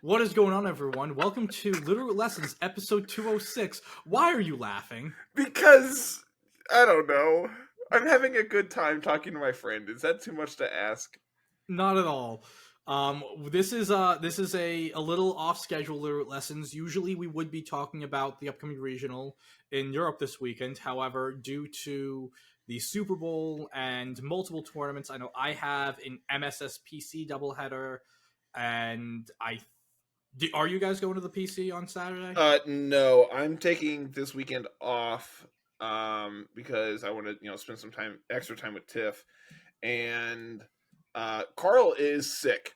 What is going on, everyone? Welcome to Littleroot Lessons, episode 206. Why are you laughing? Because, I don't know. I'm having a good time talking to my friend. Is that too much to ask? Not at all. This is a little off schedule Littleroot Lessons. Usually we would be talking about the upcoming regional in Europe this weekend. However, due to the Super Bowl and multiple tournaments, I know I have an MSS PC doubleheader, and are you guys going to the PC on Saturday? No, I'm taking this weekend off, because I want to, spend some extra time with Tiff, and, Carl is sick.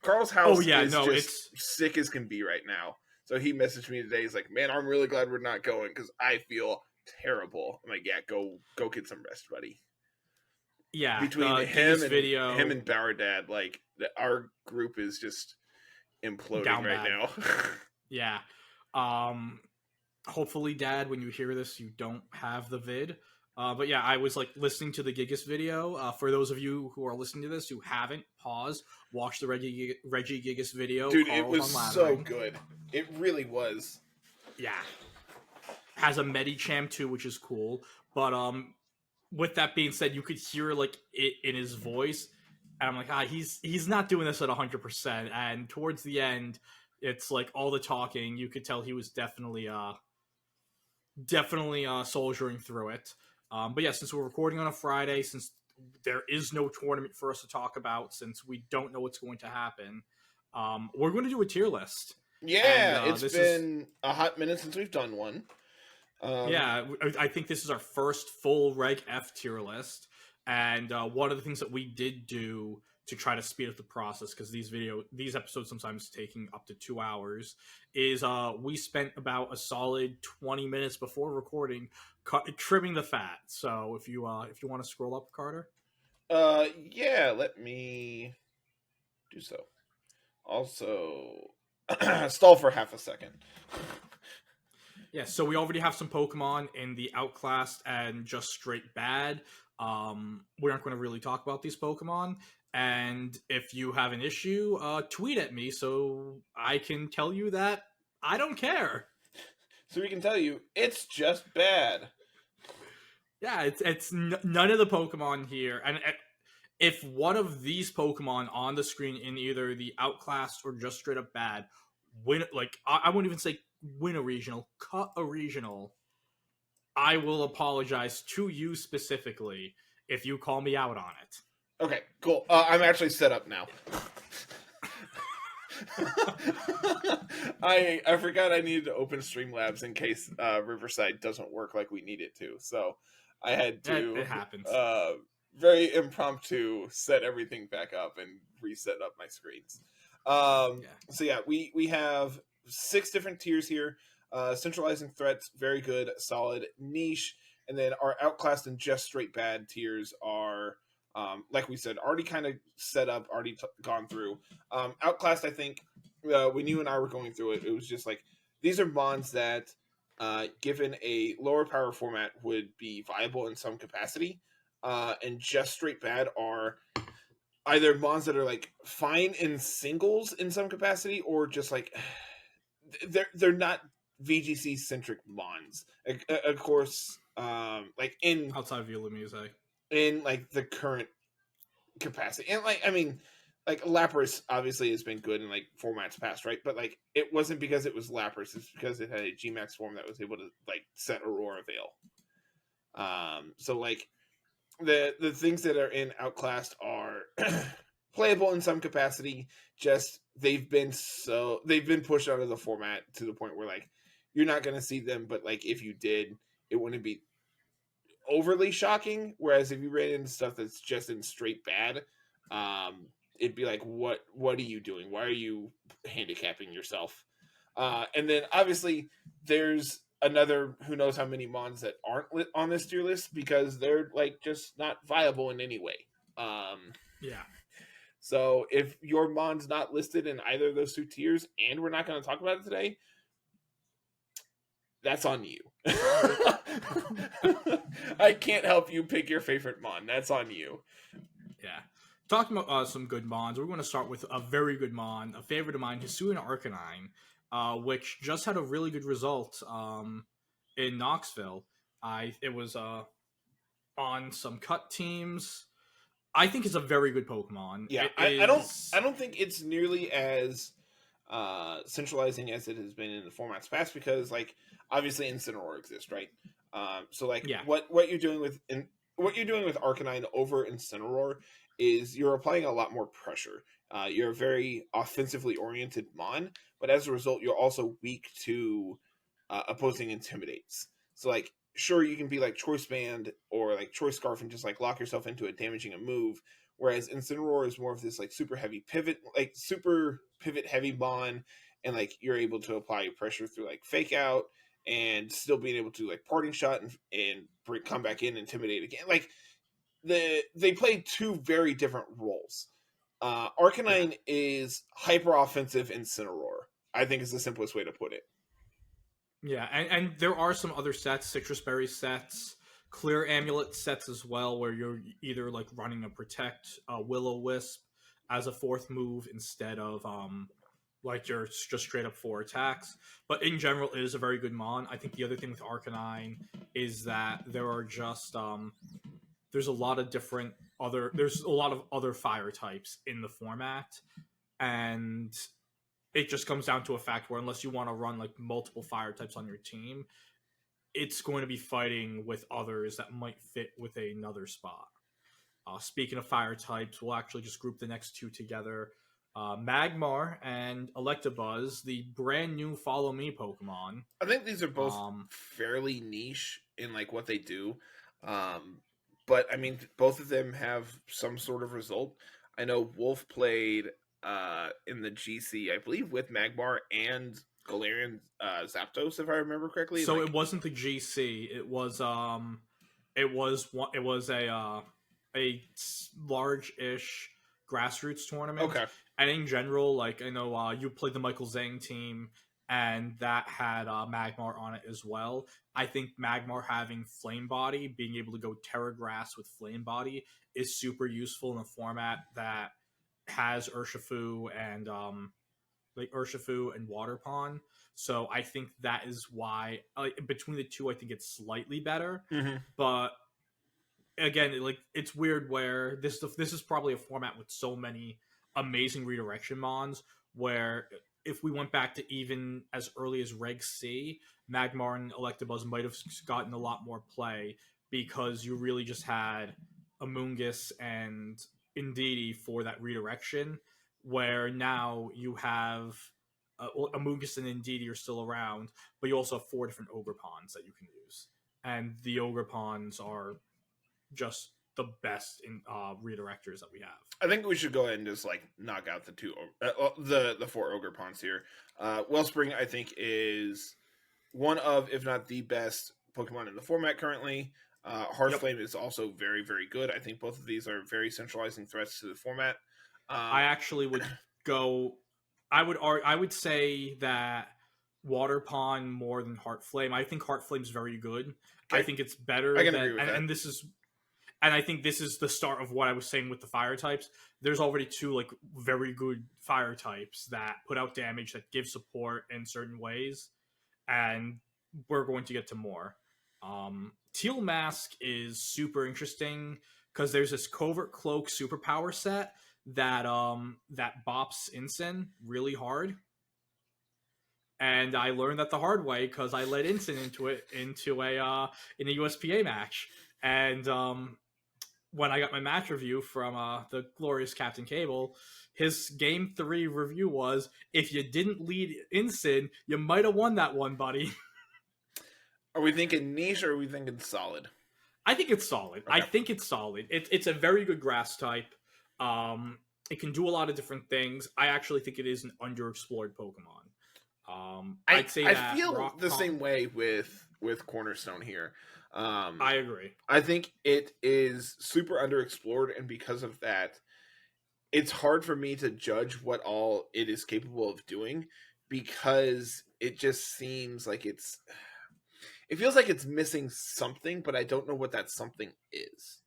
Carl's Oh house yeah, is no, just it's sick as can be right now. So he messaged me today. He's like, "Man, I'm really glad we're not going because I feel terrible." I'm like, "Yeah, go get some rest, buddy." yeah. Between The him Gigas and video Bauer Dad, like our group is just imploding down right bad. now. Yeah. Um Hopefully, Dad, when you hear this, you don't have the vid. But yeah, I was like listening to the Gigas video. For those of you who are listening to this who haven't, pause, watch the Reggie Gigas video. Dude, it Carl's was on so laddering. good. It really was. Yeah, has a Medicham too, which is cool. But with that being said, you could hear like it in his voice, and I'm like, he's not doing this at 100%. And towards the end, it's like all the talking. You could tell he was definitely soldiering through it. But yeah, since we're recording on a Friday, since there is no tournament for us to talk about, since we don't know what's going to happen, we're going to do a tier list. And Yeah, it's this is, been a hot minute since we've done one. yeah, I think this is our first full Reg F tier list. And one of the things that we did do to try to speed up the process, because these episodes sometimes taking up to 2 hours, is we spent about a solid 20 minutes before recording trimming the fat. So if you want to scroll up, Carter. Yeah, let me do so. Also, stall for half a second. Yeah, so we already have some Pokemon in the Outclassed and just straight bad. We aren't going to really talk about these Pokemon. And if you have an issue, tweet at me so I can tell you that I don't care. So we can tell you, it's just bad. Yeah, none of the Pokemon here. And if one of these Pokemon on the screen in either the Outclassed or just straight up bad win, like I wouldn't even say win a regional, cut a regional, I will apologize to you specifically if you call me out on it. Okay, cool. I'm actually set up now. I forgot I needed to open Streamlabs in case Riverside doesn't work like we need it to. So I had to It happens. very impromptu set everything back up and reset up my screens. So yeah, we have 6 different tiers here. Centralizing threats, very good, solid, niche, and then our outclassed and just straight bad tiers are, like we said, already kind of set up, already gone through. Outclassed, I think, when you and I were going through it, it was just like, these are mons that, given a lower power format, would be viable in some capacity. And just straight bad are either mons that are like fine in singles in some capacity, or just like they're not VGC centric mons. Of course, like in Outside of Ulamize. in like the current capacity, and like I mean, like Lapras obviously has been good in like formats past, right? But like it wasn't because it was Lapras; it's because it had a Gmax form that was able to like set Aurora Veil. So like the things that are in Outclassed are playable in some capacity. Just they've been pushed out of the format to the point where like you're not going to see them, but like if you did, it wouldn't be overly shocking. Whereas if you ran into stuff that's just in straight bad, it'd be like, what are you doing? Why are you handicapping yourself? And then obviously there's another who knows how many mons that aren't on this tier list because they're like just not viable in any way. Yeah. So if your mon's not listed in either of those 2 tiers, and we're not going to talk about it today, that's on you. I can't help you pick your favorite mon. That's on you. Yeah. Talking about some good mons, we're going to start with a very good mon, a favorite of mine, Hisuian Arcanine, which just had a really good result in Knoxville. It was on some cut teams. I think it's a very good Pokemon. Yeah, It I is, don't think it's nearly as centralizing as it has been in the formats past because like obviously Incineroar exists, right? So like yeah, what you're doing what you're doing with Arcanine over Incineroar is you're applying a lot more pressure. You're a very offensively oriented mon, but as a result, you're also weak to opposing intimidates. So like sure you can be like choice band or like choice scarf and just like lock yourself into it damaging a move, whereas Incineroar is more of this like super heavy pivot, like super pivot heavy bond, and like you're able to apply your pressure through like fake out and still being able to like parting shot and come back in, intimidate again. Like they play two very different roles. yeah. Arcanine is hyper offensive Incineroar. I think is the simplest way to put it. Yeah, and there are some other sets, Citrus Berry sets, Clear Amulet sets as well, where you're either like running a Protect, Will-O-Wisp as a fourth move instead of like your just straight up four attacks. But in general, it is a very good mon. I think the other thing with Arcanine is that there are just there's a lot of different there's a lot of other fire types in the format, and it just comes down to a fact where unless you want to run like multiple fire types on your team, it's going to be fighting with others that might fit with another spot. Speaking of fire types, we'll actually just group the next two together. Magmar and Electabuzz, the brand new Follow Me Pokemon. I think these are both Um, fairly niche in like what they do. Um, but I mean, both of them have some sort of result. I know Wolf played in the GC, I believe, with Magmar and Galarian Zapdos, if I remember correctly. so Like, it wasn't the GC. It was a large-ish grassroots tournament, okay, and in general, like I know you played the Michael Zhang team, and that had Magmar on it as well. I think Magmar having Flame Body, being able to go Terra Grass with Flame Body, is super useful in a format that has Urshifu and Waterpon. So I think that is why between the two, I think it's slightly better. mm-hmm. But again, like it's weird where this is probably a format with so many amazing redirection mons. Where if we went back to even as early as Reg C, Magmar and Electabuzz might have gotten a lot more play because you really just had Amoonguss and Indeedee for that redirection. Where now you have Amoonguss and Indeedee are still around, but you also have four different Ogerpons that you can use, and the Ogerpons are just the best in redirectors that we have. I think we should go ahead and just like knock out the four Ogerpons here. Wellspring, I think, is one of, if not the best Pokemon in the format currently. Hearthflame is also very, very good. I think both of these are very centralizing threats to the format. I actually would go. I would say that Waterpon more than Heartflame. I think Heartflame's very good. Okay. I think it's better I can than agree with that. and this is and I think this is the start of what I was saying with the fire types. There's already two like very good fire types that put out damage that give support in certain ways, and we're going to get to more. Teal Mask is super interesting because there's this Covert Cloak superpower set that bops Incin really hard. And I learned that the hard way because I led Incin into a in a USPA match. And when I got my match review from the glorious Captain Cable, his game 3 review was, if you didn't lead Incin, you might have won that one, buddy. Are we thinking niche or are we thinking solid? I think it's solid. Okay. I think it's solid. It's a very good grass type. It can do a lot of different things. I actually think it is an underexplored Pokemon. I'd say I that feel the same way with Cornerstone here. I agree. I think it is super underexplored, and because of that, it's hard for me to judge what all it is capable of doing because it just seems like it feels like it's missing something, but I don't know what that something is.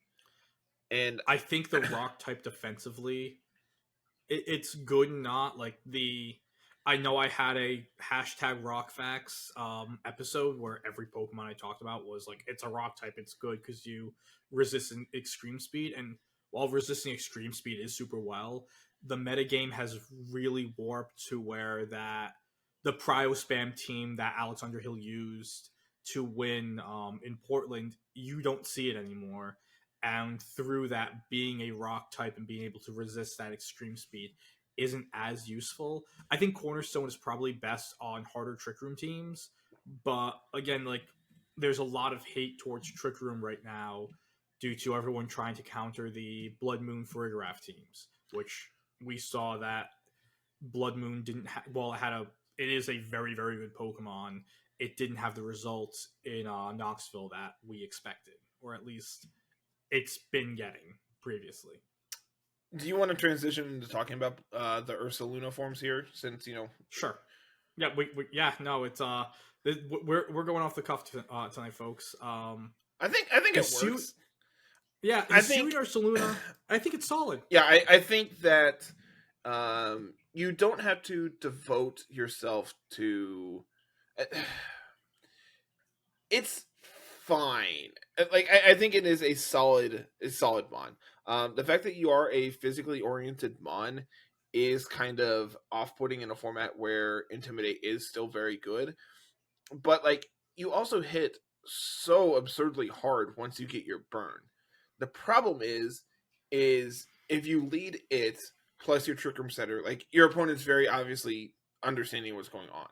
And I think the rock type defensively, it's good. Not like I know I had a hashtag rock facts episode where every Pokemon I talked about was like, it's a rock type, it's good because you resist an extreme speed. And while resisting extreme speed is super well, the metagame has really warped to where that the Prio Spam team that Alex Underhill used to win in Portland, you don't see it anymore. And through that, being a rock type and being able to resist that extreme speed isn't as useful. I think Cornerstone is probably best on harder Trick Room teams, but again, like there's a lot of hate towards Trick Room right now due to everyone trying to counter the Blood Moon Farigiraf teams, which we saw that Blood Moon didn't it is a very, very good Pokemon. It didn't have the results in Knoxville that we expected, or at least it's been getting previously. Do you want to transition into talking about the Ursa Luna forms here, since Sure. Yeah, it's we're going off the cuff tonight, folks. I think it works. Yeah, I think Ursa Luna, I think it's solid. Yeah, I think that you don't have to devote yourself to. It's fine. Like I think it is a solid mon. The fact that you are a physically oriented mon is kind of off-putting in a format where Intimidate is still very good, but like you also hit so absurdly hard once you get your burn. The problem is if you lead it plus your Trick Room setter, like your opponent's very obviously understanding what's going on.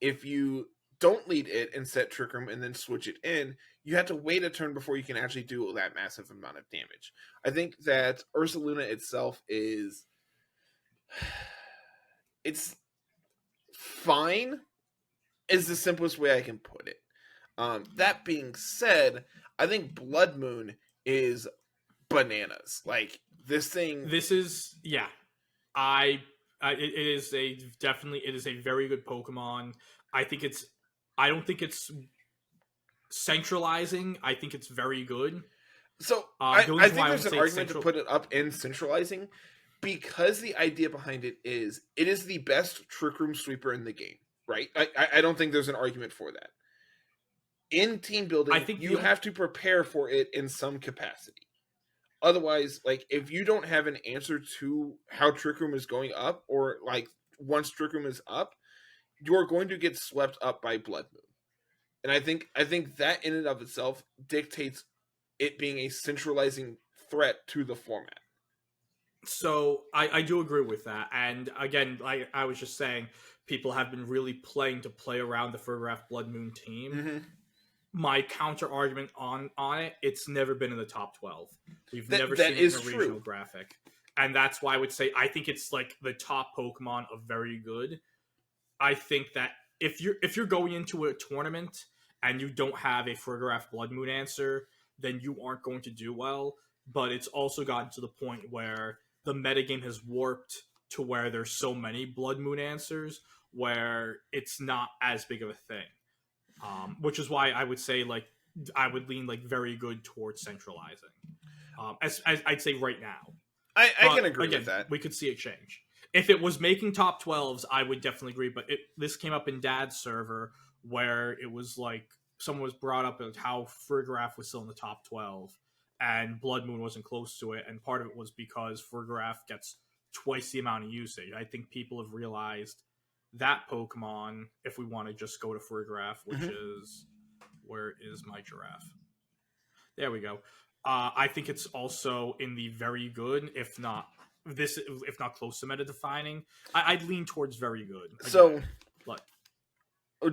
If you don't lead it and set Trick Room and then switch it in, you have to wait a turn before you can actually do that massive amount of damage. I think that Ursa Luna itself it's fine, is the simplest way I can put it. That being said, I think Blood Moon is bananas. Like it is a very good Pokemon. I don't think it's centralizing. I think it's very good. So I think there's an argument to put it up in centralizing, because the idea behind it is the best Trick Room sweeper in the game, right? I don't think there's an argument for that. In team building, I think you have to prepare for it in some capacity. Otherwise, like if you don't have an answer to how Trick Room is going up, or like once Trick Room is up, you're going to get swept up by Blood Moon. And I think that in and of itself dictates it being a centralizing threat to the format. So I do agree with that. And again, like I was just saying, people have been really playing to play around the Farigiraf Blood Moon team. Mm-hmm. My counter argument on it, it's never been in the top 12. We've never seen it in a regional graphic. And that's why I would say I think it's like the top Pokemon of very good. I think that if you're going into a tournament and you don't have a Farigiraf Blood Moon answer, then you aren't going to do well. But it's also gotten to the point where the metagame has warped to where there's so many Blood Moon answers where it's not as big of a thing. Which is why I would say like I would lean like very good towards centralizing. As I'd say right now. I can agree with that. We could see it change. If it was making top 12s, I would definitely agree. But this came up in Dad's server where it was like someone was brought up as how Farigiraf was still in the top 12 and Blood Moon wasn't close to it. And part of it was because Farigiraf gets twice the amount of usage. I think people have realized that Pokemon, if we want to just go to Farigiraf, which is... Where is my giraffe? There we go. I think it's also in the very good, if not close to meta defining. I'd lean towards very good. Again, so,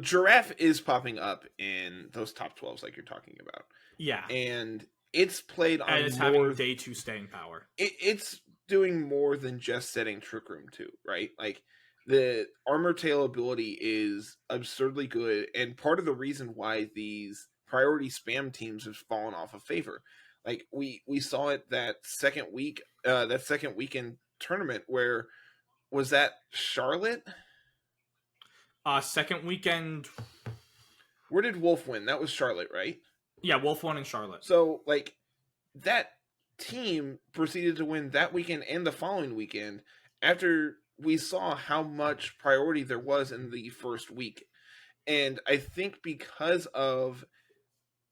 Giraffe is popping up in those top 12s like you're talking about. Yeah. And it's played on it's having day 2 staying power. It's doing more than just setting Trick Room 2, right? Like, the Armor Tail ability is absurdly good, and part of the reason why these priority spam teams have fallen off of favor. Like we saw it that second weekend tournament where was that Charlotte? Second weekend. Where did Wolf win? That was Charlotte, right? Yeah, Wolf won in Charlotte. So like that team proceeded to win that weekend and the following weekend after we saw how much priority there was in the first week. And I think because of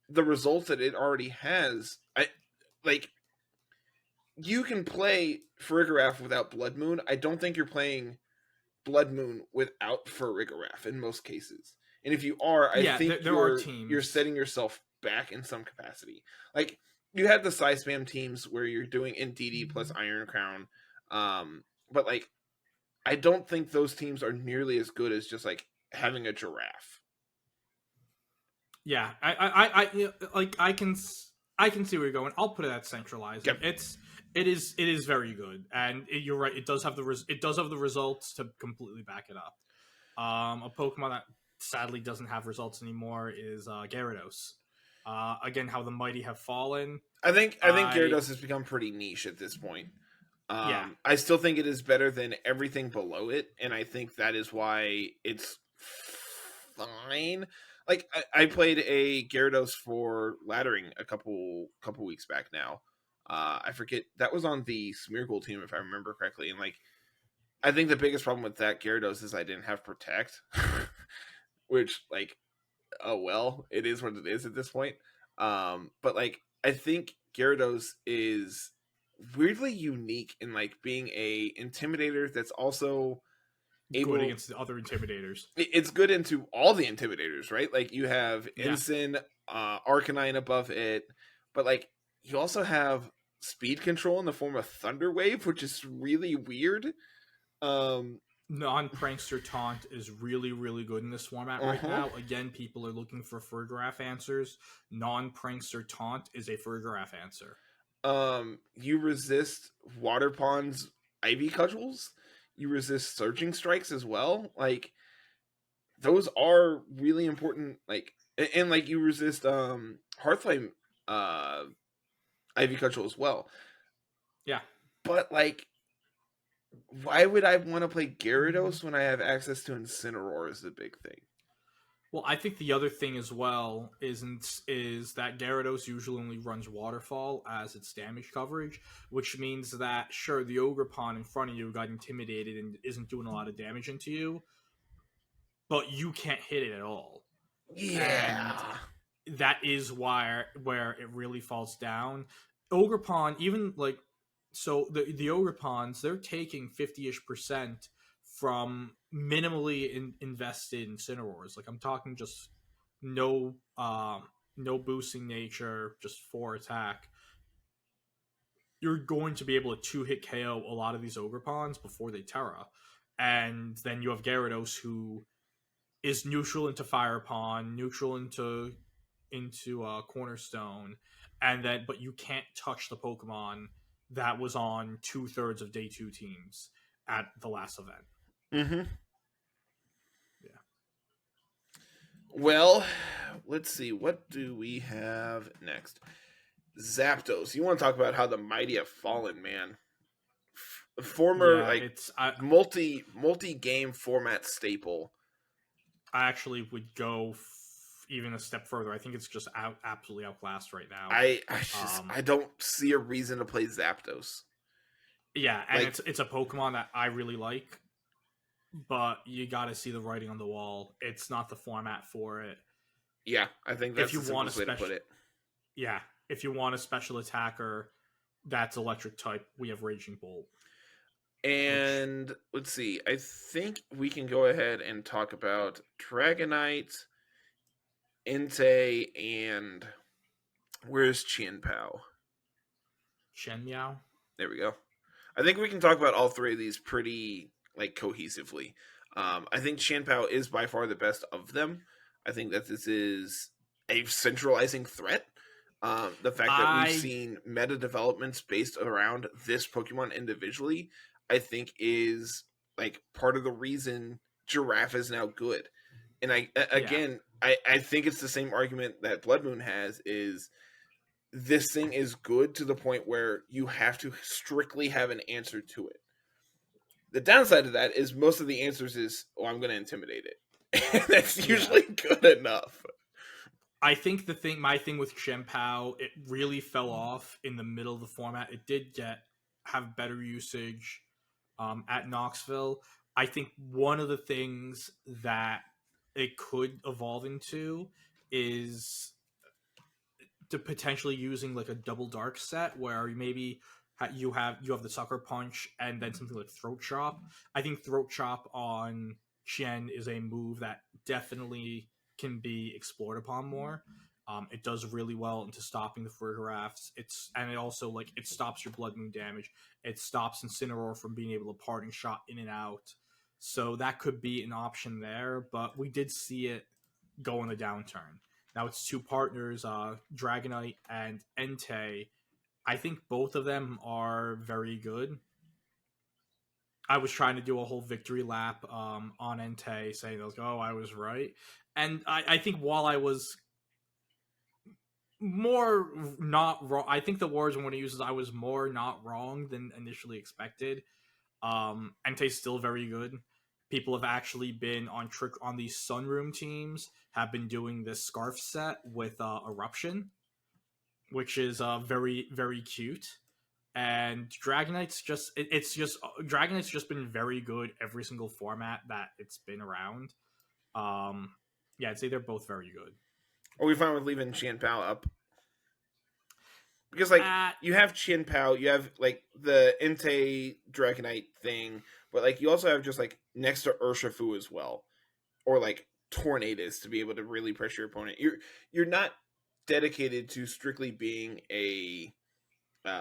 the results that it already has, you can play Farigiraf without Blood Moon. I don't think you're playing Blood Moon without Farigiraf in most cases. And if you are, I think there are teams. You're setting yourself back in some capacity. Like, you have the size spam teams where you're doing NDD plus Iron Crown. But like, I don't think those teams are nearly as good as just like having a giraffe. Yeah, I can see where you're going. I'll put it at centralized. Yep. It is very good, and you're right. It does have the results to completely back it up. A Pokemon that sadly doesn't have results anymore is Gyarados. Again, how the mighty have fallen. I think Gyarados has become pretty niche at this point. Yeah. I still think it is better than everything below it, and I think that is why it's fine. Like, I played a Gyarados for laddering a couple weeks back now. I forget, that was on the Smeargle team if I remember correctly, and like, I think the biggest problem with that Gyarados is I didn't have Protect, which, like, oh well, it is what it is at this point. But like, I think Gyarados is weirdly unique in like being a intimidator that's also able good against the other intimidators. It's good into all the intimidators, right? Like, you have Incin, Arcanine above it, but like, you also have speed control in the form of Thunder Wave, which is really weird. Non-prankster taunt is really, really good in this format right now. Again, people are looking for Farigiraf answers. Non-prankster taunt is a Farigiraf answer. You resist Waterpon's Ivy Cudgels. You resist Surging Strikes as well. Like, those are really important. Like, and like, you resist Hearthflame Ivy Cudgel as well. Yeah. But like, why would I want to play Gyarados when I have access to Incineroar is the big thing. Well, I think the other thing as well is that Gyarados usually only runs Waterfall as its damage coverage, which means that, sure, the Ogerpon in front of you got intimidated and isn't doing a lot of damage into you, but you can't hit it at all. Yeah. And that is where it really falls down. Ogerpon, even like, so the Ogerpons, they're taking 50-ish% from minimally invested Incineroars. Like, I'm talking just no boosting nature, just 4 attack. You're going to be able to 2-hit KO a lot of these Ogerpons before they Terra. And then you have Gyarados, who is neutral into Fire Pond, neutral into Cornerstone, but you can't touch the Pokemon that was on 2/3 of Day 2 teams at the last event. Mm-hmm. Yeah. Well, let's see. What do we have next? Zapdos. You want to talk about how the mighty have fallen, man. Former multi-game format staple. I actually would go even a step further. I think it's just absolutely outclassed right now. I don't see a reason to play Zapdos. Yeah, and like, it's a Pokemon that I really like, but you got to see the writing on the wall. It's not the format for it. Yeah, I think that's the simplest way to put it. Yeah, if you want a special attacker that's electric type, we have Raging Bolt. And let's see. I think we can go ahead and talk about Dragonite, Entei, and where's Chien-Pao? Chien-Meow? There we go. I think we can talk about all three of these pretty like cohesively. I think Chien-Pao is by far the best of them. I think that this is a centralizing threat. The fact that we've seen meta developments based around this Pokemon individually, I think is like part of the reason Giraffe is now good. And I think it's the same argument that Blood Moon has, is this thing is good to the point where you have to strictly have an answer to it. The downside of that is most of the answers is, I'm going to intimidate it. That's usually good enough. I think my thing with Chien-Pao, it really fell off in the middle of the format. It did have better usage at Knoxville. I think one of the things that it could evolve into is to potentially using like a double dark set where maybe you have the sucker punch and then something like throat chop. I think throat chop on Chien is a move that definitely can be explored upon more. It does really well into stopping the Farigirafs. And it also like it stops your Blood Moon damage. It stops Incineroar from being able to parting shot in and out. So that could be an option there, but we did see it go on a downturn. Now it's two partners, Dragonite and Entei. I think both of them are very good. I was trying to do a whole victory lap on Entei, saying, like, oh, I was right. And I think while I was more not wrong, I think the words I'm going to use is I was more not wrong than initially expected. Entei's still very good. People have actually been on these Sunroom teams have been doing this scarf set with Eruption, which is very very cute. And Dragonite's Dragonite's just been very good every single format that it's been around. Yeah, I'd say they're both very good. Are we fine with leaving Chien-Pao up? Because like you have Chien-Pao, you have like the Entei Dragonite thing, but like you also have just like next to Urshifu as well, or like Tornadus to be able to really pressure your opponent. You're not dedicated to strictly being a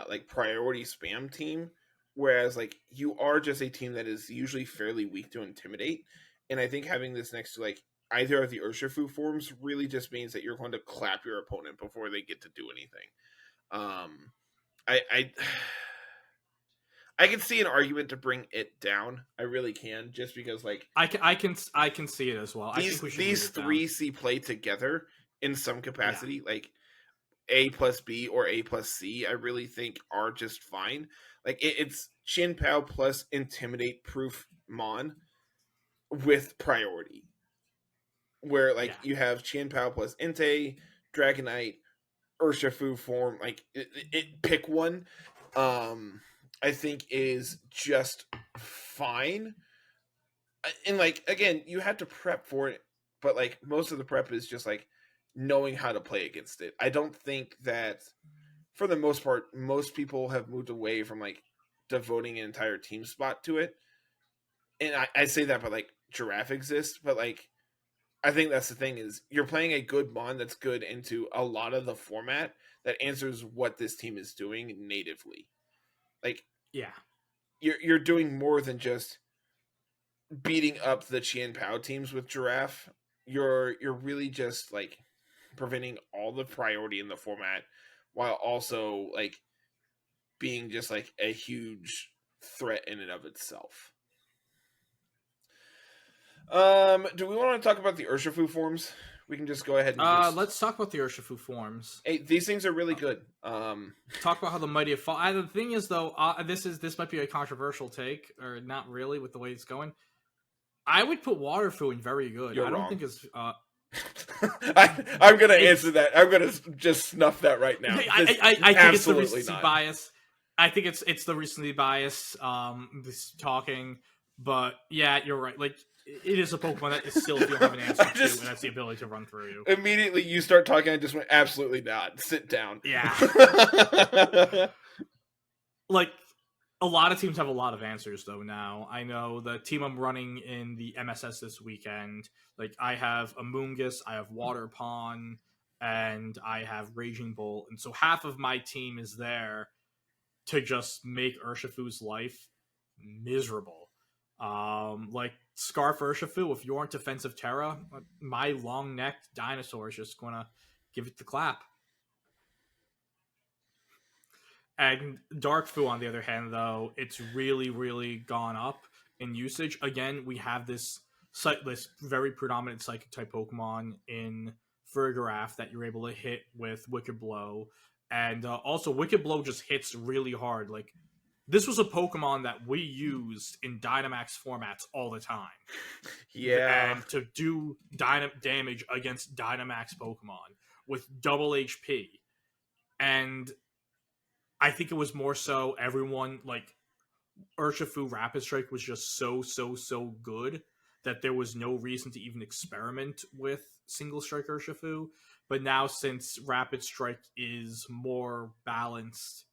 like priority spam team, whereas like you are just a team that is usually fairly weak to intimidate. And I think having this next to like either of the Urshifu forms really just means that you're going to clap your opponent before they get to do anything. I I can see an argument to bring it down. I really can, just because like I can see it as well. These three see play together in some capacity, like A plus B or A plus C. I really think are just fine. Like it's Chien-Pao plus Intimidate proof Mon with priority, where like you have Chien-Pao plus Entei, Dragonite, Urshifu form, like it pick one. I think is just fine. And like again, you have to prep for it, but like most of the prep is just like knowing how to play against it. I don't think that for the most part, most people have moved away from like devoting an entire team spot to it. And I say that, but like Giraffe exists, but like I think that's the thing is you're playing a good Mon that's good into a lot of the format that answers what this team is doing natively. Like you're doing more than just beating up the Chien-Pao teams with Giraffe. You're really just like preventing all the priority in the format while also like being just like a huge threat in and of itself. Do we want to talk about the Urshifu forms? We can just go ahead and let's talk about the Urshifu forms. Hey, these things are really good. Talk about how the mighty have fallen. The thing is, though, this might be a controversial take, or not really, with the way it's going. I would put Waterfu in very good. You're I don't wrong. think it's. I'm gonna answer that. I'm gonna just snuff that right now. I think it's the recency bias. I think it's the recency bias. This talking, but yeah, you're right. Like. It is a Pokemon that is still, if you don't have an answer to, and that's the ability to run through you. Immediately you start talking, I just went, absolutely not. Sit down. Yeah. Like, a lot of teams have a lot of answers, though, now. I know the team I'm running in the MSS this weekend, like, I have Amoonguss, I have Waterpon, and I have Raging Bull. And so half of my team is there to just make Urshifu's life miserable. Like Scarf Urshifu, if you aren't defensive Terra, my long-necked dinosaur is just gonna give it the clap. And Darkfu, on the other hand, though, it's really, really gone up in usage. Again, we have this very predominant Psychic type Pokemon in Farigiraf that you're able to hit with Wicked Blow, and also Wicked Blow just hits really hard. Like this was a Pokemon that we used in Dynamax formats all the time. Yeah. And to do damage against Dynamax Pokemon with double HP. And I think it was more so everyone, like, Urshifu Rapid Strike was just so good that there was no reason to even experiment with Single Strike Urshifu. But now, since Rapid Strike is more balanced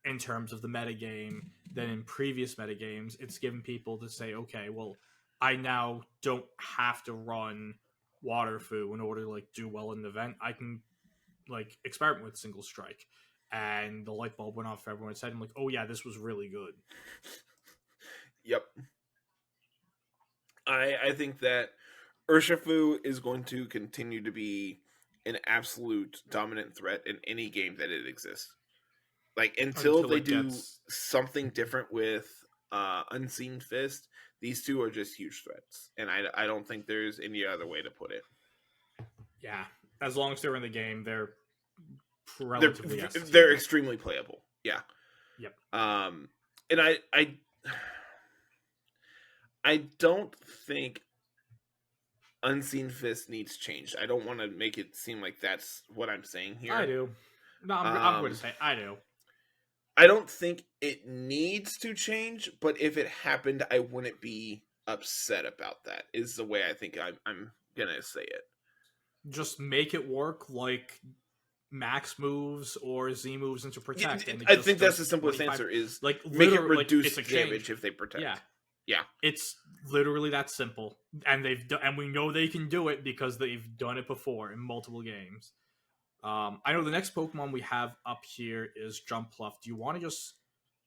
in terms of the metagame than in previous metagames, it's given people to say, okay, well, I now don't have to run Waterfu in order to, like, do well in the event. I can, like, experiment with Single Strike. And the light bulb went off for everyone's head. I'm like, oh yeah, this was really good. Yep. I think that Urshifu is going to continue to be an absolute dominant threat in any game that it exists. Like, until they do something different with Unseen Fist, these two are just huge threats. And I don't think there's any other way to put it. Yeah. As long as they're in the game, they're relatively they're extremely playable. Yeah. Yep. And I don't think Unseen Fist needs changed. I don't want to make it seem like that's what I'm saying here. I do. No, I'm going to say I do. I don't think it needs to change, but if it happened, I wouldn't be upset about that, is the way I think I'm going to say it. Just make it work like Max moves or Z moves into Protect. I think that's the simplest answer, is like make it reduce damage if they Protect. Yeah. It's literally that simple. And and we know they can do it because they've done it before in multiple games. I know the next Pokemon we have up here is Jumpluff. Do you want to just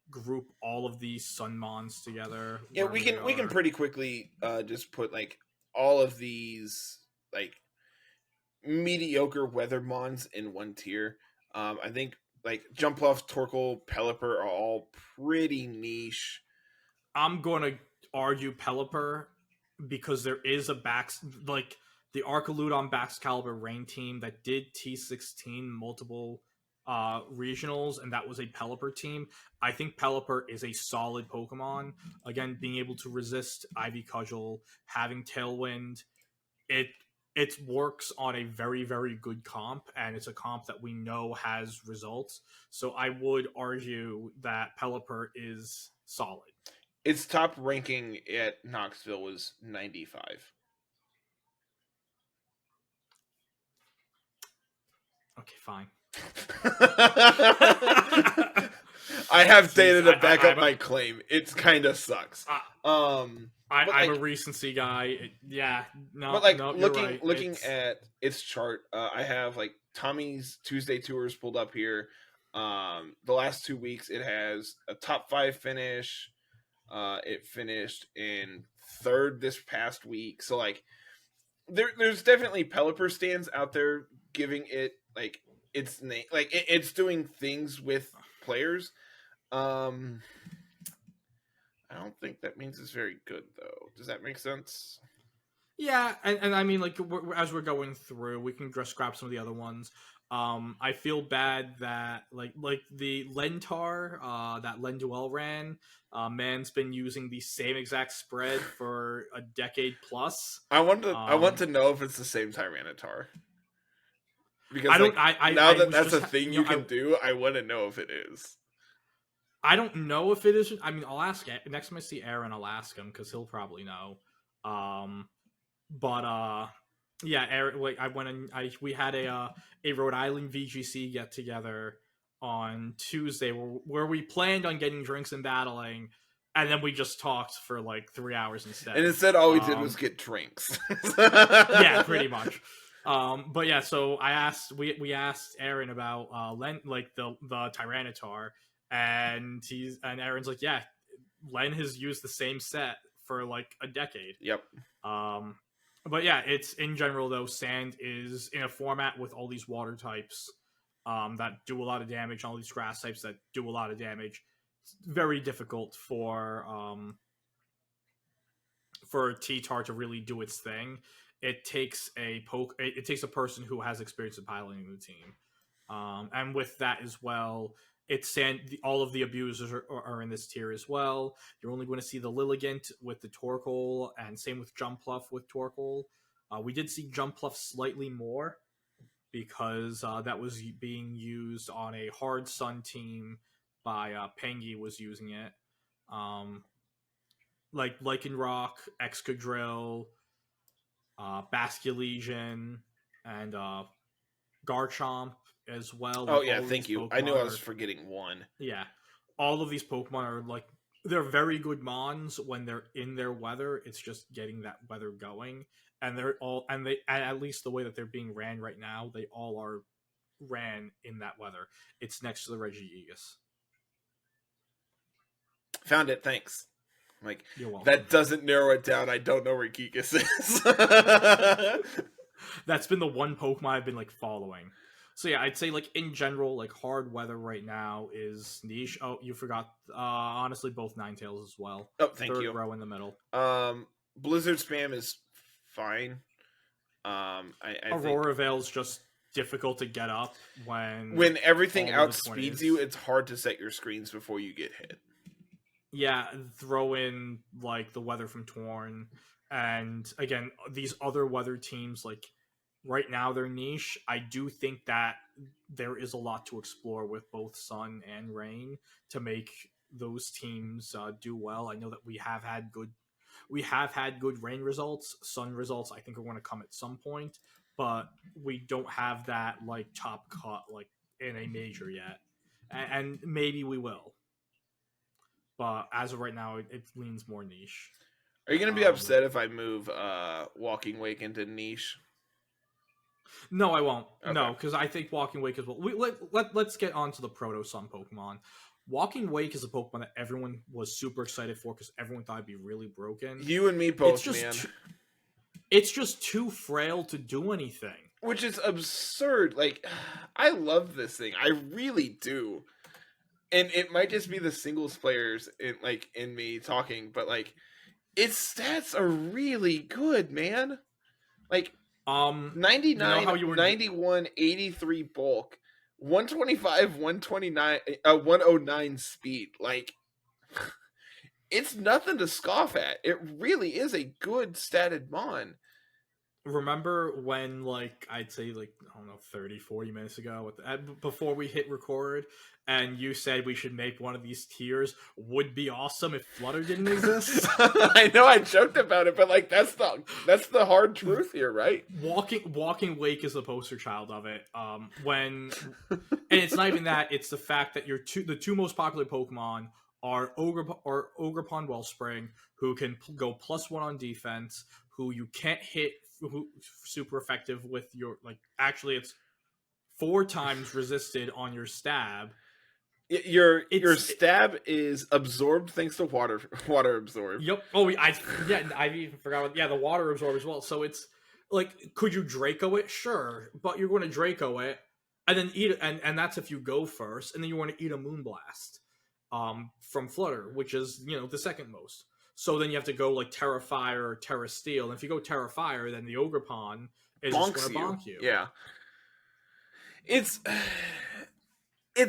group all of these Sunmons together? Yeah, we can pretty quickly just put, like, all of these, like, mediocre Weathermons in one tier. I think, like, Jumpluff, Torkoal, Pelipper are all pretty niche. I'm going to argue Pelipper because there is a the Arcaludon Baxcalibur Rain team that did T16 multiple regionals, and that was a Pelipper team. I think Pelipper is a solid Pokemon. Again, being able to resist Ivy Cudgel, having Tailwind, it works on a very, very good comp, and it's a comp that we know has results. So I would argue that Pelipper is solid. Its top ranking at Knoxville was 95. Okay, fine. I have data to back up my claim. It kind of sucks. I'm a recency guy. Looking at its chart, I have, like, Tommy's Tuesday Tours pulled up here. The last 2 weeks, it has a top 5 finish. It finished in 3rd this past week. So, like, there's definitely Pelipper stands out there giving it, like, its name, like, it's doing things with players. I don't think that means it's very good, though. Does that make sense? Yeah, and I mean, like, as we're going through, we can just grab some of the other ones. I feel bad that like the Lentar that Lenduel ran, man's been using the same exact spread for a decade plus. I want to know if it's the same Tyranitar. Because that's a thing you can do. I want to know if it is. I don't know if it is. I mean, I'll ask it. Next time I see Aaron, I'll ask him because he'll probably know. Yeah, Aaron. Like, we had a Rhode Island VGC get together on Tuesday where we planned on getting drinks and battling, and then we just talked for like 3 hours instead. And instead, all we did was get drinks. Yeah, pretty much. But yeah, so we asked Aaron about the Tyranitar, and Aaron's like, yeah, Len has used the same set for like a decade. Yep. But yeah, it's in general though, Sand is in a format with all these water types that do a lot of damage, all these grass types that do a lot of damage. It's very difficult for T-Tar to really do its thing. It takes a person who has experience in piloting the team. And with that as well, all of the abusers are in this tier as well. You're only going to see the Lilligant with the Torkoal, and same with Jumpluff with Torkoal. We did see Jumpluff slightly more because that was being used on a Hard Sun team by Pengi was using it. Like Lycanroc, Excadrill, Basculegion, and Garchomp as well. Oh yeah, thank you. I knew I was forgetting one. Yeah, all of these Pokemon are like, they're very good mons when they're in their weather. It's just getting that weather going, and they at least the way that they're being ran right now, they all are ran in that weather. It's next to the Regigigas. Found it. Thanks. Like, you're welcome. That doesn't narrow it down. I don't know where Gigas is. That's been the one Pokemon I've been like following. So yeah, I'd say like in general, like hard weather right now is niche. Oh, you forgot. Honestly, both Ninetales as well. Oh, thank Third you. row in the middle. Blizzard spam is fine. I Aurora think Veil's just difficult to get up when everything outspeeds you. It's hard to set your screens before you get hit. Yeah, throw in like the weather from Torn, and again these other weather teams. Like right now, they're niche. I do think that there is a lot to explore with both Sun and Rain to make those teams do well. I know that we have had good Rain results. Sun results, I think, are going to come at some point, but we don't have that like top cut like in a major yet, and maybe we will. But as of right now, it leans more niche. Are you going to be upset if I move Walking Wake into niche? No, I won't. Okay. No, because I think Walking Wake is well. Let's get on to the Proto Sun Pokemon. Walking Wake is a Pokemon that everyone was super excited for because everyone thought it'd be really broken. You and me both, man. It's just too frail to do anything. Which is absurd. Like, I love this thing. I really do. And it might just be the singles players in me talking, but like its stats are really good, man. Like 99, 91, 83 bulk, 125, 129, 109 speed. Like it's nothing to scoff at. It really is a good statted mon. Remember when, like, I'd say, like, I don't know, 30, 40 minutes ago, before we hit record, and you said we should make one of these tiers would be awesome if Flutter didn't exist? I know I joked about it, but, like, that's the hard truth here, right? Walking Wake is the poster child of it. And it's not even that, it's the fact that the two most popular Pokemon are Ogerpon Wellspring, who can go +1 on defense, who you can't hit super effective with your, like, actually it's 4 times resisted on your stab. Your stab is absorbed thanks to water absorb. Yep. Oh, I even forgot. The water absorb as well. So it's like, could you Draco it? Sure, but you're going to Draco it and then eat it, and that's if you go first, and then you want to eat a Moonblast from Flutter, which is the second most. So then you have to go like Terra Fire or Terra Steel. And if you go Terra Fire, then the Ogerpon is just going to bonk you. Yeah. It's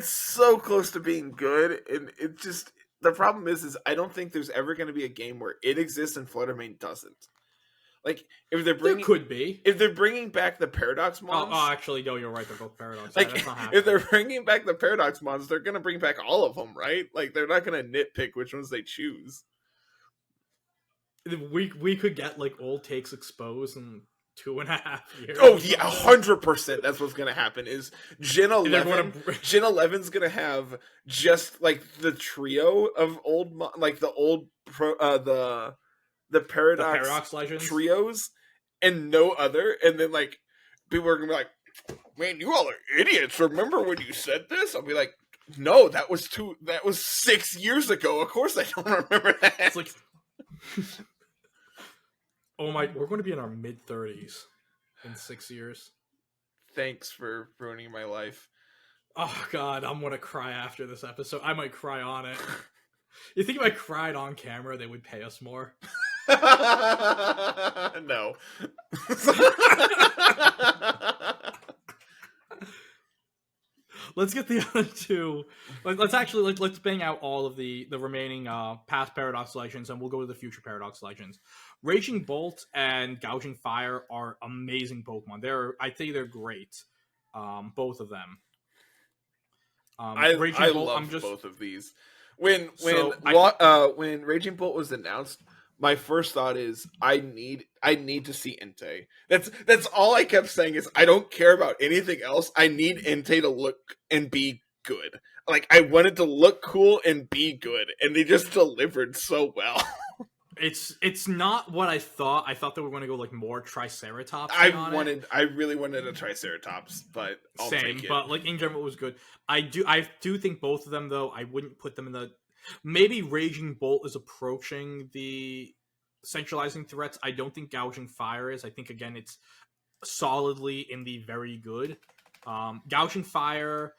so close to being good. And it just, the problem is I don't think there's ever going to be a game where it exists and Flutter Mane doesn't. Like, there could be. If they're bringing back the Paradox mons. Oh, actually, no, you're right. They're both Paradox. Like, that's not happening. If they're bringing back the Paradox mons, they're going to bring back all of them, right? Like, they're not going to nitpick which ones they choose. We could get like old takes exposed in 2.5 years. Oh yeah, 100%. That's what's gonna happen. Is Gen 11? Gen 11's gonna have just like the trio of old, like the old the Paradox Legends trios, and no other. And then like people are gonna be like, "Man, you all are idiots. Remember when you said this?" I'll be like, "No, that was 6 years ago. Of course I don't remember that." It's like. Oh my, we're going to be in our mid-30s in 6 years. Thanks for ruining my life. Oh god, I'm going to cry after this episode. I might cry on it. You think if I cried on camera, they would pay us more? No. let's get the other two. Let's bang out all of the remaining past Paradox Legends, and we'll go to the future Paradox Legends. Raging Bolt and Gouging Fire are amazing Pokemon. I think they're great. Both of them. I Bolt, love both of these. When Raging Bolt was announced, my first thought is I need to see Entei. That's all I kept saying is I don't care about anything else. I need Entei to look and be good. Like I wanted to look cool and be good, and they just delivered so well. It's not what I thought. I thought they were going to go like more Triceratops. I really wanted a Triceratops, but I'll take it. But like in general, it was good. I do think both of them though. I wouldn't put them in the. Maybe Raging Bolt is approaching the centralizing threats. I don't think Gouging Fire is. I think again it's solidly in the very good. Gouging Fire.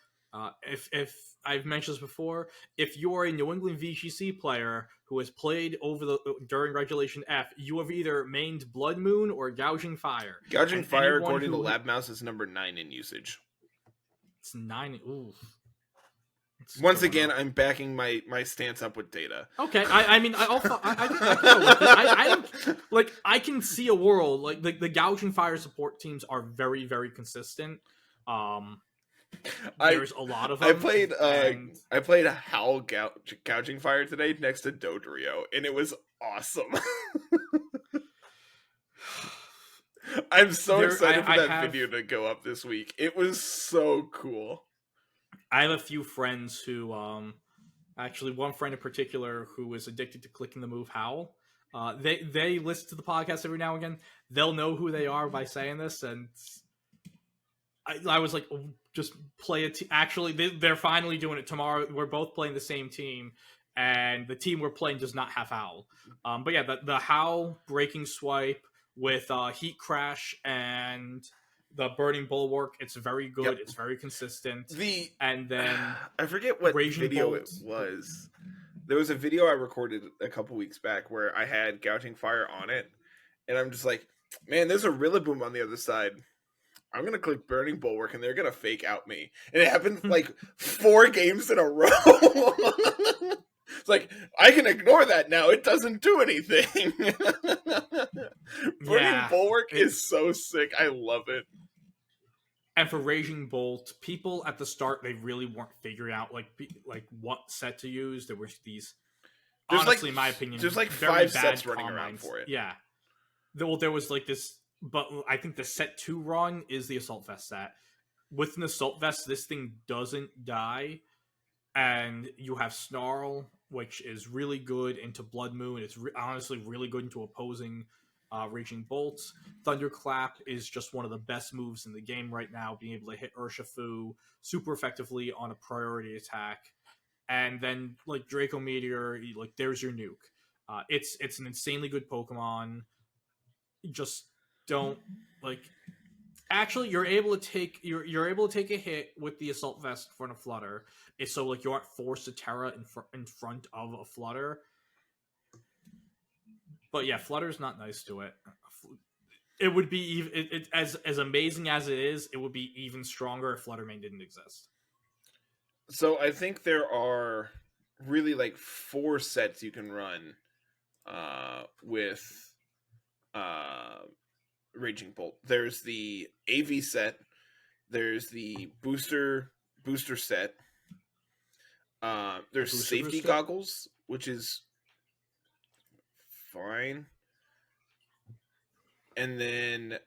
If I've mentioned this before, if you're a New England VGC player who has played during Regulation F, you have either mained Blood Moon or Gouging Fire. Gouging Fire, according to Lab Mouse, is number 9 in usage. It's 9. Ooh. Once again, I'm backing my stance up with data. Okay, I mean, I can go with it. I can see a world like the Gouging Fire support teams are very, very consistent. There's a lot of them. I played Howl Gouging Fire today next to Dodrio, and it was awesome. I'm so excited for that video to go up this week. It was so cool. I have a few friends who, actually one friend in particular who is addicted to clicking the move Howl. They listen to the podcast every now and again. They'll know who they are by saying this, and I was like, just play it. Actually, they're finally doing it tomorrow. We're both playing the same team, and the team we're playing does not have Howl. But yeah, the Howl Breaking Swipe with Heat Crash and the Burning Bulwark, it's very good. Yep. It's very consistent. And then I forget what video Bolt. It was. There was a video I recorded a couple weeks back where I had Gouging Fire on it, and I'm just like, man, there's a Rillaboom on the other side. I'm going to click Burning Bulwark, and they're going to fake out me. And it happened like 4 games in a row. It's like, I can ignore that now. It doesn't do anything. Burning Bulwark is so sick. I love it. And for Raging Bolt, people at the start, they really weren't figuring out like what set to use. There were these, honestly, in my opinion, there's like 5 sets running around for it. Yeah. Well, there was like this, but I think the set 2 run is the Assault Vest set. With an Assault Vest, this thing doesn't die, and you have Snarl, which is really good into Blood Moon. It's honestly really good into opposing Raging Bolts. Thunderclap is just one of the best moves in the game right now, being able to hit Urshifu super effectively on a priority attack. And then like Draco Meteor, like there's your nuke. It's an insanely good Pokemon. Just don't like. Actually, you're able to take a hit with the Assault Vest in front of Flutter. It's so like you aren't forced to Terra in front of a Flutter. But yeah, Flutter's not nice to it. It would be as amazing as it is. It would be even stronger if Flutter Mane didn't exist. So I think there are really like 4 sets you can run with Raging Bolt. There's the AV set. There's the booster set. There's safety goggles, which is fine. And then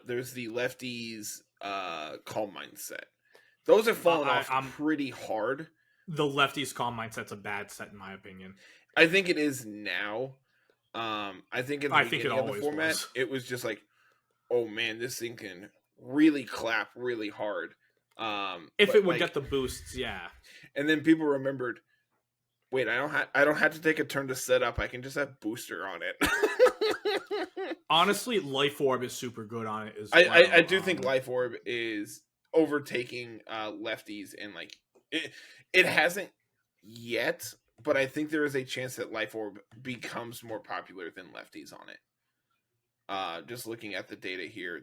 there's the lefties Calm Mind set. Those have fallen off pretty hard. The lefties Calm Mind set's a bad set in my opinion. I think it is now. I think in the beginning of the format, it was just like, oh man, this thing can really clap really hard. If it would get the boosts, yeah. And then people remembered, wait, I don't have to take a turn to set up. I can just have booster on it. Honestly, Life Orb is super good on it as well. I do think Life Orb is overtaking lefties, and like it hasn't yet, but I think there is a chance that Life Orb becomes more popular than lefties on it. Just looking at the data here,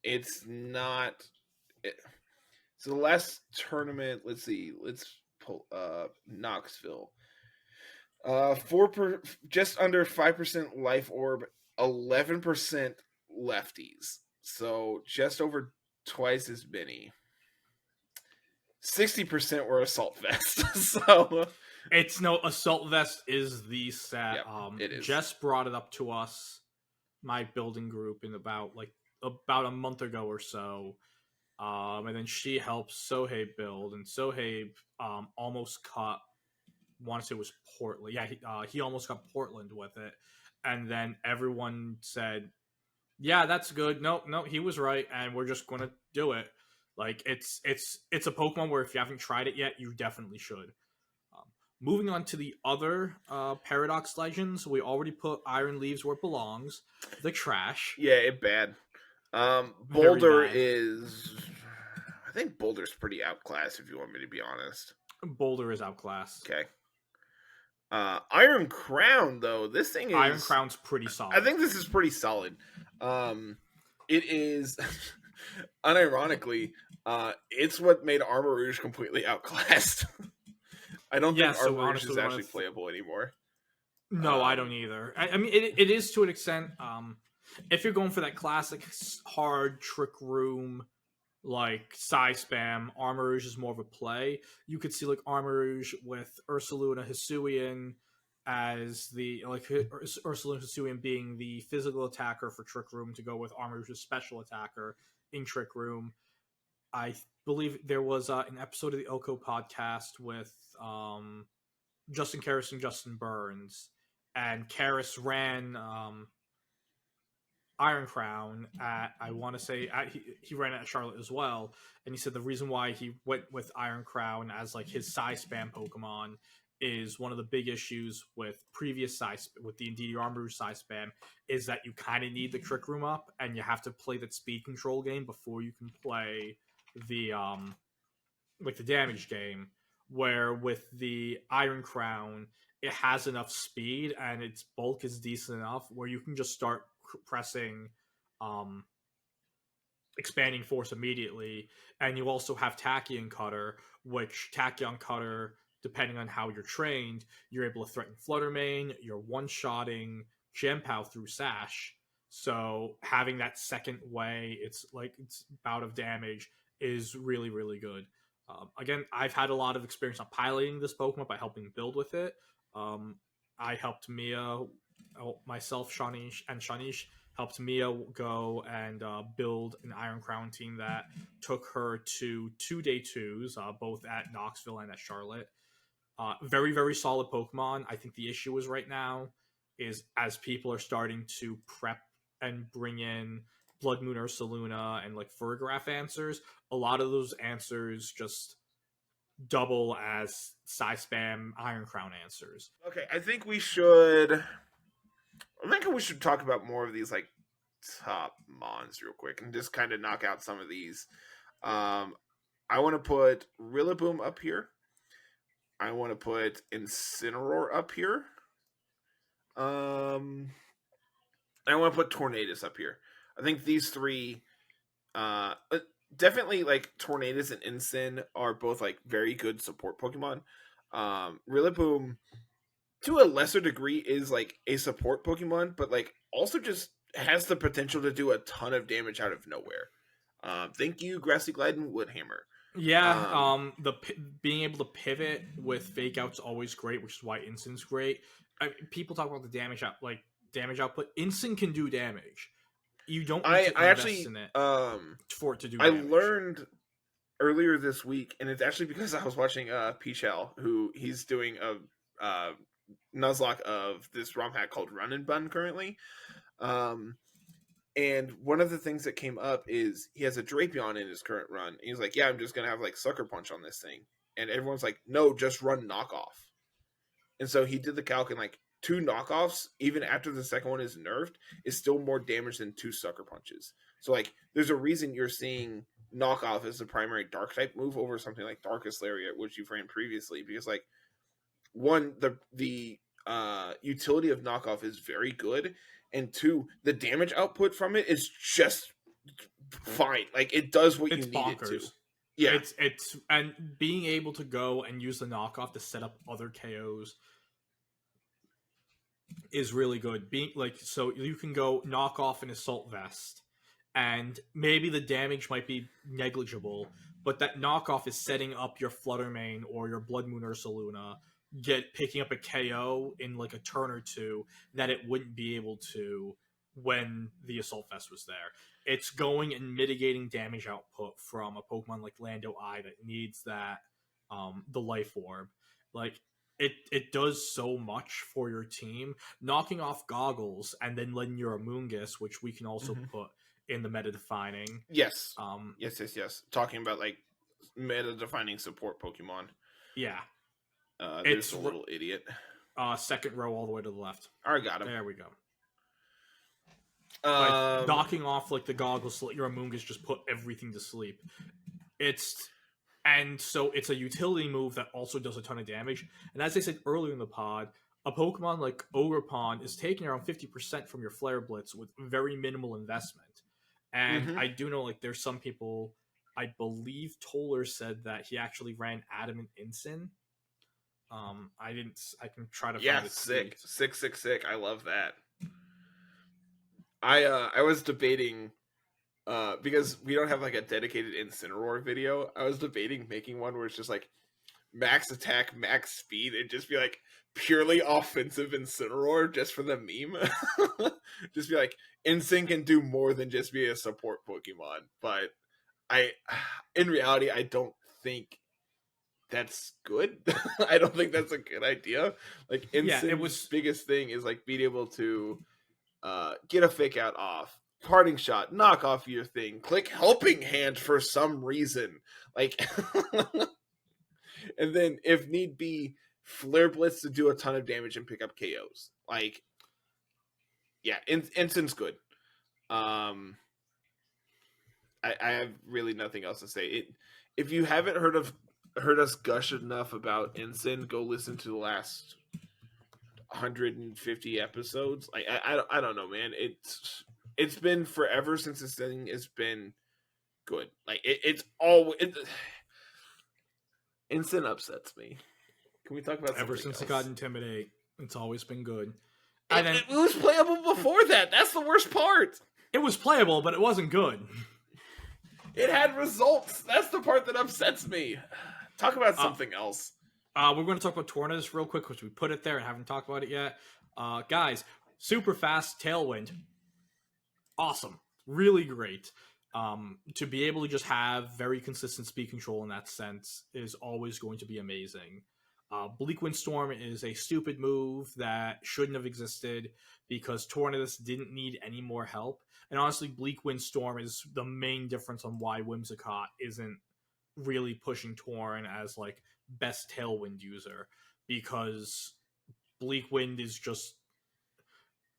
it's not. So the last tournament, let's pull Knoxville. just under 5% life orb, 11% lefties. So just over twice as many. 60% were assault vest. So it's no Assault Vest is the set. Yep, it is. Jess brought it up to us, my building group, in about a month ago or so. And then she helped Sohaib build, and Sohaib almost cut. Want to say it was Portland. Yeah, he almost got Portland with it, and then everyone said, "Yeah, that's good." No, he was right, and we're just gonna do it. Like it's a Pokemon where if you haven't tried it yet, you definitely should. Moving on to the other Paradox Legends, we already put Iron Leaves where it belongs. The trash. Yeah, it bad. Very Boulder bad. is. I think Boulder's pretty outclassed, if you want me to be honest. Boulder is outclassed. Okay. Iron Crown, though, this thing is. Iron Crown's pretty solid. I think this is pretty solid. It is. Unironically, it's what made Armor Rouge completely outclassed. I don't think Armor Rouge is actually playable anymore. No, I don't either. I mean, it is to an extent. If you're going for that classic hard Trick Room, like Psy Spam, Armor Rouge is more of a play. You could see like Armor Rouge with Ursaluna Hisuian as the Ursaluna Hisuian being the physical attacker for Trick Room to go with Armor Rouge's special attacker in Trick Room. I believe there was an episode of the Oko podcast with Justin Karras and Justin Burns, and Karras ran Iron Crown at, I want to say, he ran it at Charlotte as well, and he said the reason why he went with Iron Crown as like his Psy Spam Pokemon is one of the big issues with previous with the Indeedee Armor Rouge Psy Spam is that you kind of need the Trick Room up, and you have to play that speed control game before you can play the like the damage game, where with the Iron Crown it has enough speed and its bulk is decent enough where you can just start pressing Expanding Force immediately. And you also have Tachyon Cutter, which Tachyon Cutter, depending on how you're trained, you're able to threaten Flutter Mane, you're one-shotting Chien-Pao through Sash. So having that second way, it's bout of damage is really, really good. Again, I've had a lot of experience on piloting this Pokemon by helping build with it. I helped Mia, myself, Shanish helped Mia go and build an Iron Crown team that took her to 2 day 2s, both at Knoxville and at Charlotte. Very, very solid Pokemon. I think the issue is right now is as people are starting to prep and bring in Blood Moon Ursaluna and like Farigiraf answers, a lot of those answers just double as Psy Spam Iron Crown answers. Okay, I think we should talk about more of these like top mons real quick and just kind of knock out some of these. I want to put Rillaboom up here. I want to put Incineroar up here. I want to put Tornadus up here. I think these three, definitely like Tornadus and Incin are both like very good support Pokemon. Rillaboom, to a lesser degree, is like a support Pokemon, but like also just has the potential to do a ton of damage out of nowhere. Thank you, Grassy Glide and Woodhammer. Yeah, being able to pivot with Fake Out's always great, which is why Incin's great. People talk about the damage output. Incin can do damage. You don't need to invest in it for it to do damage. I learned earlier this week, and it's actually because I was watching Pichel, who he's doing a Nuzlocke of this ROM hack called Run and Bun currently. And one of the things that came up is he has a Drapion in his current run. And he's like, yeah, I'm just going to have like Sucker Punch on this thing. And everyone's like, no, just run Knockoff. And so he did the calc, and like 2 knockoffs, even after the second one is nerfed, is still more damage than 2 Sucker Punches. So like there's a reason you're seeing Knockoff as the primary dark type move over something like Darkest Lariat, which you've ran previously, because like one, the utility of Knockoff is very good, and 2, the damage output from it is just fine. Like it does what you need it to. Yeah. It's and being able to go and use the knockoff to set up other KOs is really good. Being like, so you can go knock off an assault vest, and maybe the damage might be negligible, but that knockoff is setting up your Flutter Mane or your Blood Moon Ursa Luna picking up a KO in like a turn or two that it wouldn't be able to when the assault vest was there. It's going and mitigating damage output from a Pokemon like Lando Eye that needs that the life orb. Like it does so much for your team. Knocking off Goggles and then letting your Amoonguss, which we can also put in the meta defining. Yes. Yes. Talking about like meta defining support Pokemon. Yeah. There's a little idiot. Second row all the way to the left. I got him. There we go. Like knocking off like the Goggles to let your Amoonguss just put everything to sleep. And so it's a utility move that also does a ton of damage. And as I said earlier in the pod, a Pokemon like Ogerpon is taking around 50% from your Flare Blitz with very minimal investment. And I do know like there's some people, I believe Toller said that he actually ran Adamant Incin. I can try to find it. Sick. I love that. I was debating because we don't have like a dedicated Incineroar video. I was debating making one where it's just like max attack, max speed, and just be like purely offensive Incineroar just for the meme. Just be like, Incin can do more than just be a support Pokemon. But in reality, I don't think that's good. I don't think that's a good idea. Like Incin's biggest thing is like being able to get a fake out off, parting shot, knock off your thing, click helping hand for some reason, like and then if need be Flare Blitz to do a ton of damage and pick up KOs. Like Incin's good. I have really nothing else to say. If you haven't heard us gush enough about Incin, go listen to the last 150 episodes. Like I don't know, man. It's been forever since this thing has been good. Like it's always Incin upsets me. Can we talk about ever since else? It got Intimidate? It's always been good. It was playable before that. That's the worst part. It was playable, but it wasn't good. It had results. That's the part that upsets me. Talk about something else. We're going to talk about Tornadus real quick, which we put it there and haven't talked about it yet. Guys, super fast Tailwind. Awesome. Really great. To be able to just have very consistent speed control in that sense is always going to be amazing. Bleak Wind Storm is a stupid move that shouldn't have existed because Tornadus didn't need any more help. And honestly, Bleak Wind Storm is the main difference on why Whimsicott isn't really pushing Torn as like best Tailwind user, because Bleak Wind is just,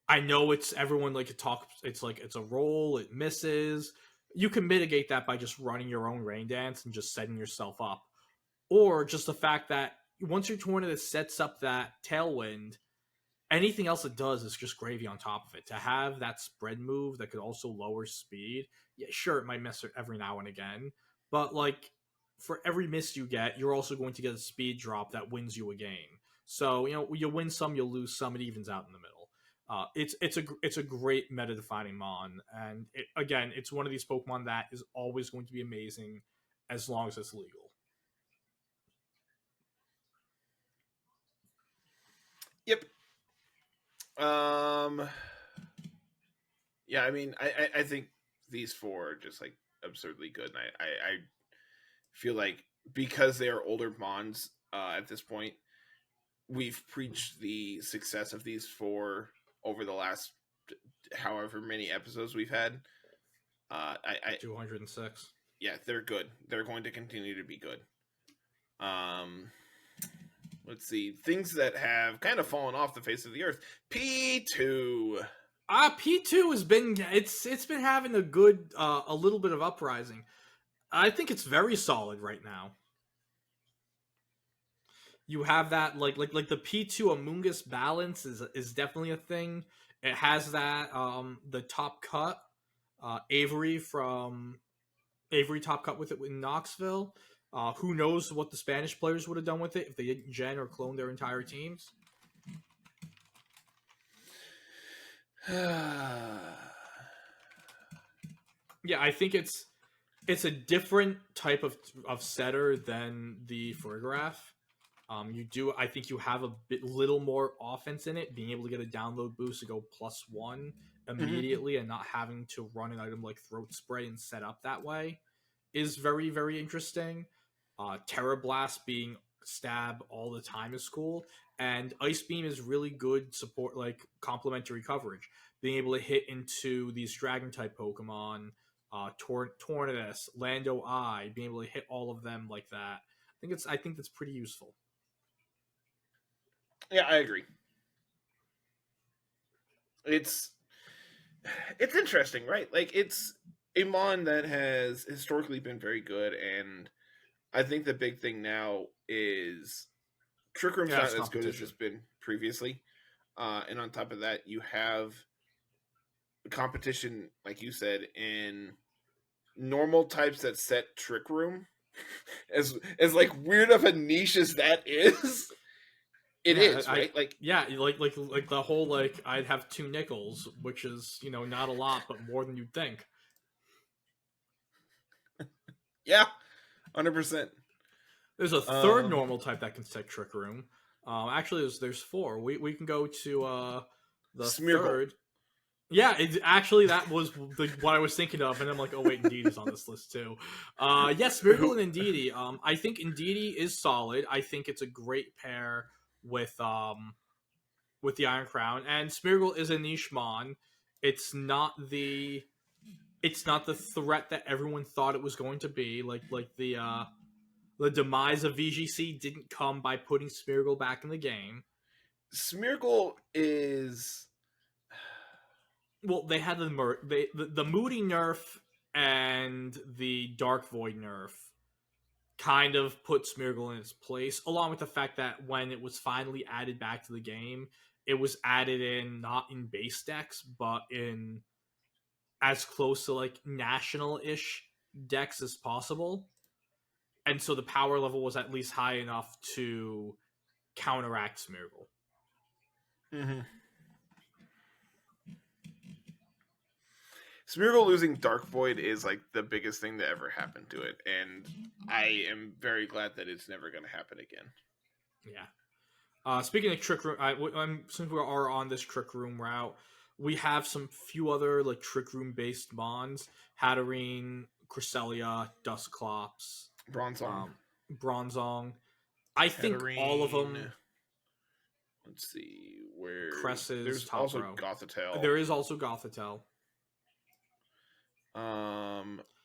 I know it's everyone like to talk, it's like it's a roll, it misses. You can mitigate that by just running your own Rain Dance and just setting yourself up, or just the fact that once your Tornadus sets up that Tailwind, anything else it does is just gravy on top of it. To have that spread move that could also lower speed, yeah, sure, it might miss it every now and again, but like for every miss you get, you're also going to get a speed drop that wins you a game. So, you know, you win some, you lose some, it evens out in the middle. It's a great meta defining mon, and it's one of these Pokemon that is always going to be amazing as long as it's legal. Yep. Yeah, I mean, I think these four are just like absurdly good, and I feel like because they are older mons at this point, we've preached the success of these four over the last however many episodes we've had. 206. Yeah, they're good. They're going to continue to be good. Let's see. Things that have kind of fallen off the face of the earth. P2. P2 has been, it's been having a good, a little bit of uprising. I think it's very solid right now. You have that, like the P2 Amoonguss balance is definitely a thing. It has that, the top cut, Avery from Avery top cut with it in Knoxville. Who knows what the Spanish players would have done with it if they didn't gen or clone their entire teams? Yeah, I think it's a different type of setter than the Farigiraf. I think you have a little more offense in it, being able to get a download boost to go +1 immediately and not having to run an item like Throat Spray and set up that way is very, very interesting. Terra Blast being stab all the time is cool, and Ice Beam is really good support, like complementary coverage. Being able to hit into these Dragon type Pokemon, Tornadus, Lando Eye, being able to hit all of them like that. I think that's pretty useful. Yeah, I agree. It's interesting, right? Like, it's a mon that has historically been very good, and I think the big thing now is Trick Room's not as good as it's been previously. And on top of that, you have competition, like you said, in normal types that set Trick Room. as like weird of a niche as that is, it is, right? Like the whole like I'd have 2 nickels, which is, not a lot, but more than you'd think. Yeah, 100%. There's a third normal type that can set Trick Room. Actually, there's 4. We can go to the Smeargle. Third. Yeah, that was what I was thinking of, and I'm like, oh wait, Indeedee on this list too. Yes, Smeargle and Indeedee. I think Indeedee is solid. I think it's a great pair with the Iron Crown, and Smeargle is a niche mon. It's not the threat that everyone thought it was going to be. Like the demise of VGC didn't come by putting Smeargle back in the game. Smeargle is... Well, they had the Moody nerf and the Dark Void nerf kind of put Smeargle in its place, along with the fact that when it was finally added back to the game, it was added in not in base decks, but in as close to like national-ish decks as possible. And so the power level was at least high enough to counteract Smeargle. Mm-hmm. Smeargle losing Dark Void is like the biggest thing that ever happened to it, and I am very glad that it's never going to happen again. Yeah. Speaking of Trick Room, since we are on this Trick Room route, we have some few other like Trick Room based mons: Hatterene, Cresselia, Dusclops, Bronzong. I think Hatterene, all of them. Let's see where Cresses. There's top also row. Gothitelle. There is also Gothitelle.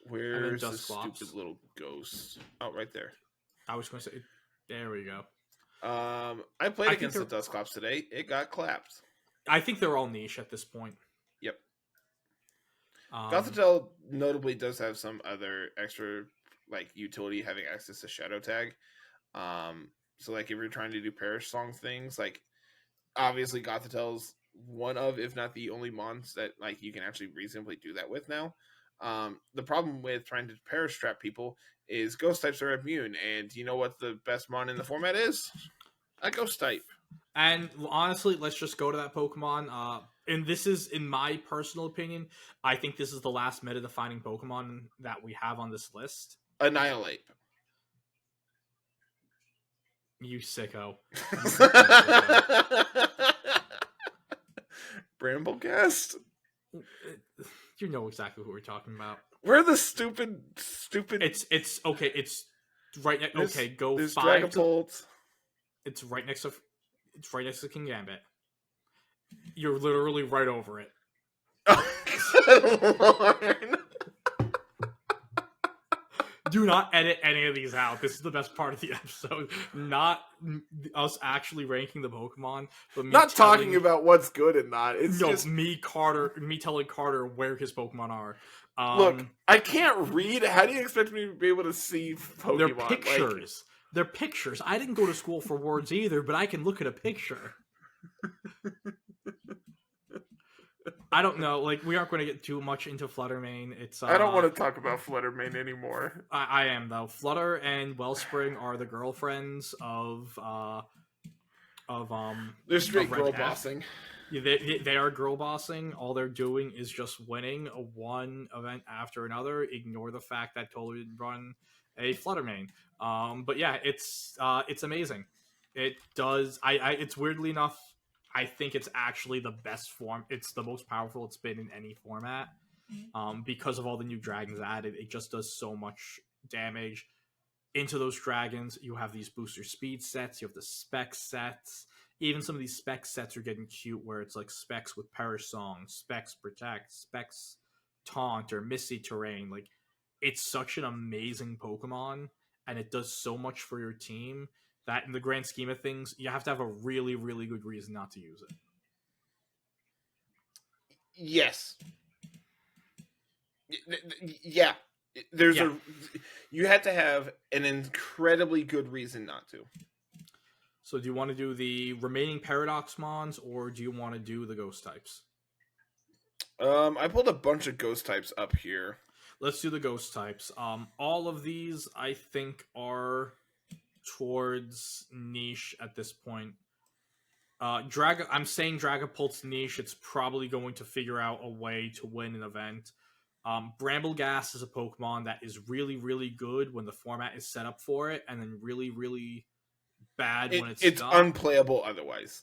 Where's the stupid little ghost? Oh, right there. I was going to say, there we go. I played against the Dusclops today. It got clapped. I think they're all niche at this point. Yep. Gothitelle notably does have some other extra like utility, having access to Shadow Tag. So like if you're trying to do Perish Song things, like obviously Gothitelle's one of, if not the only mons that like you can actually reasonably do that with now. The problem with trying to Perish Trap people is Ghost types are immune, and you know what the best mon in the format is? A Ghost type. And honestly, let's just go to that Pokemon. And this is, in my personal opinion, I think this is the last meta-defining Pokemon that we have on this list. Annihilate. You sicko. Bramblecast? You know exactly who we're talking about. We're the stupid. It's okay. It's right next. Okay, go there's 5. Dragapult. It's right next to Kingambit. You're literally right over it. Oh, Lord. Do not edit any of these out. This is the best part of the episode. Not us actually ranking the Pokemon, but me talking about what's good and not. It's just me telling Carter where his Pokemon are. Look, I can't read. How do you expect me to be able to see Pokemon? They're pictures. They're pictures. I didn't go to school for words either, but I can look at a picture. I don't know. Like, we aren't going to get too much into Flutter Mane. It's I don't want to talk about Flutter Mane anymore. I am though. Flutter and Wellspring are the girlfriends of They're straight of Red girl F. bossing. Yeah, they are girl bossing. All they're doing is just winning one event after another. Ignore the fact that totally didn't run a Flutter Mane. But yeah, it's amazing. It does. It's weirdly enough, I think it's actually the best form. It's the most powerful it's been in any format. Because of all the new dragons added, it just does so much damage into those dragons. You have these booster speed sets. You have the spec sets. Even some of these spec sets are getting cute, where it's like specs with Perish Song, specs protect, specs taunt or misty terrain. Like, it's such an amazing Pokemon, and it does so much for your team that in the grand scheme of things, you have to have a really, really good reason not to use it. Yes. Yeah. You had to have an incredibly good reason not to. So do you want to do the remaining Paradox Mons, or do you want to do the Ghost types? I pulled a bunch of Ghost types up here. Let's do the Ghost types. All of these, I think, are towards niche at this point. I'm saying Dragapult's niche. It's probably going to figure out a way to win an event. Brambleghast is a Pokemon that is really, really good when the format is set up for it, and then really, really bad when it's done. Unplayable otherwise.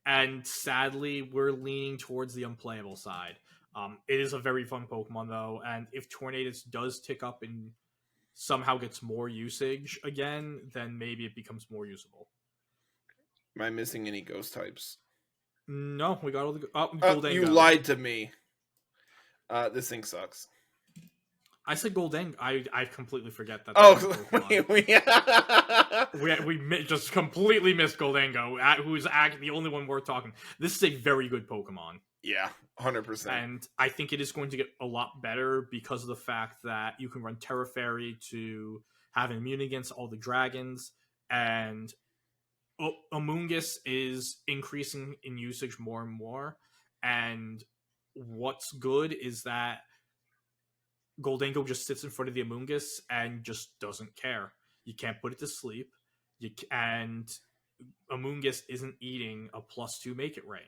And sadly, we're leaning towards the unplayable side. It is a very fun Pokemon, though, and if Tornadus does tick up and somehow gets more usage again, then maybe it becomes more usable. Am I missing any Ghost types? No, we got all the... Goldengo. You lied to me. This thing sucks. I said Goldengo. I completely forget that. We just completely missed Goldengo, who's actually the only one worth talking. This is a very good Pokemon. Yeah, 100%. And I think it is going to get a lot better because of the fact that you can run Terra Fairy to have an immune against all the dragons, and Amoonguss is increasing in usage more and more. And what's good is that Goldengo just sits in front of the Amoonguss and just doesn't care. You can't put it to sleep. And Amoonguss isn't eating a +2 Make It Rain.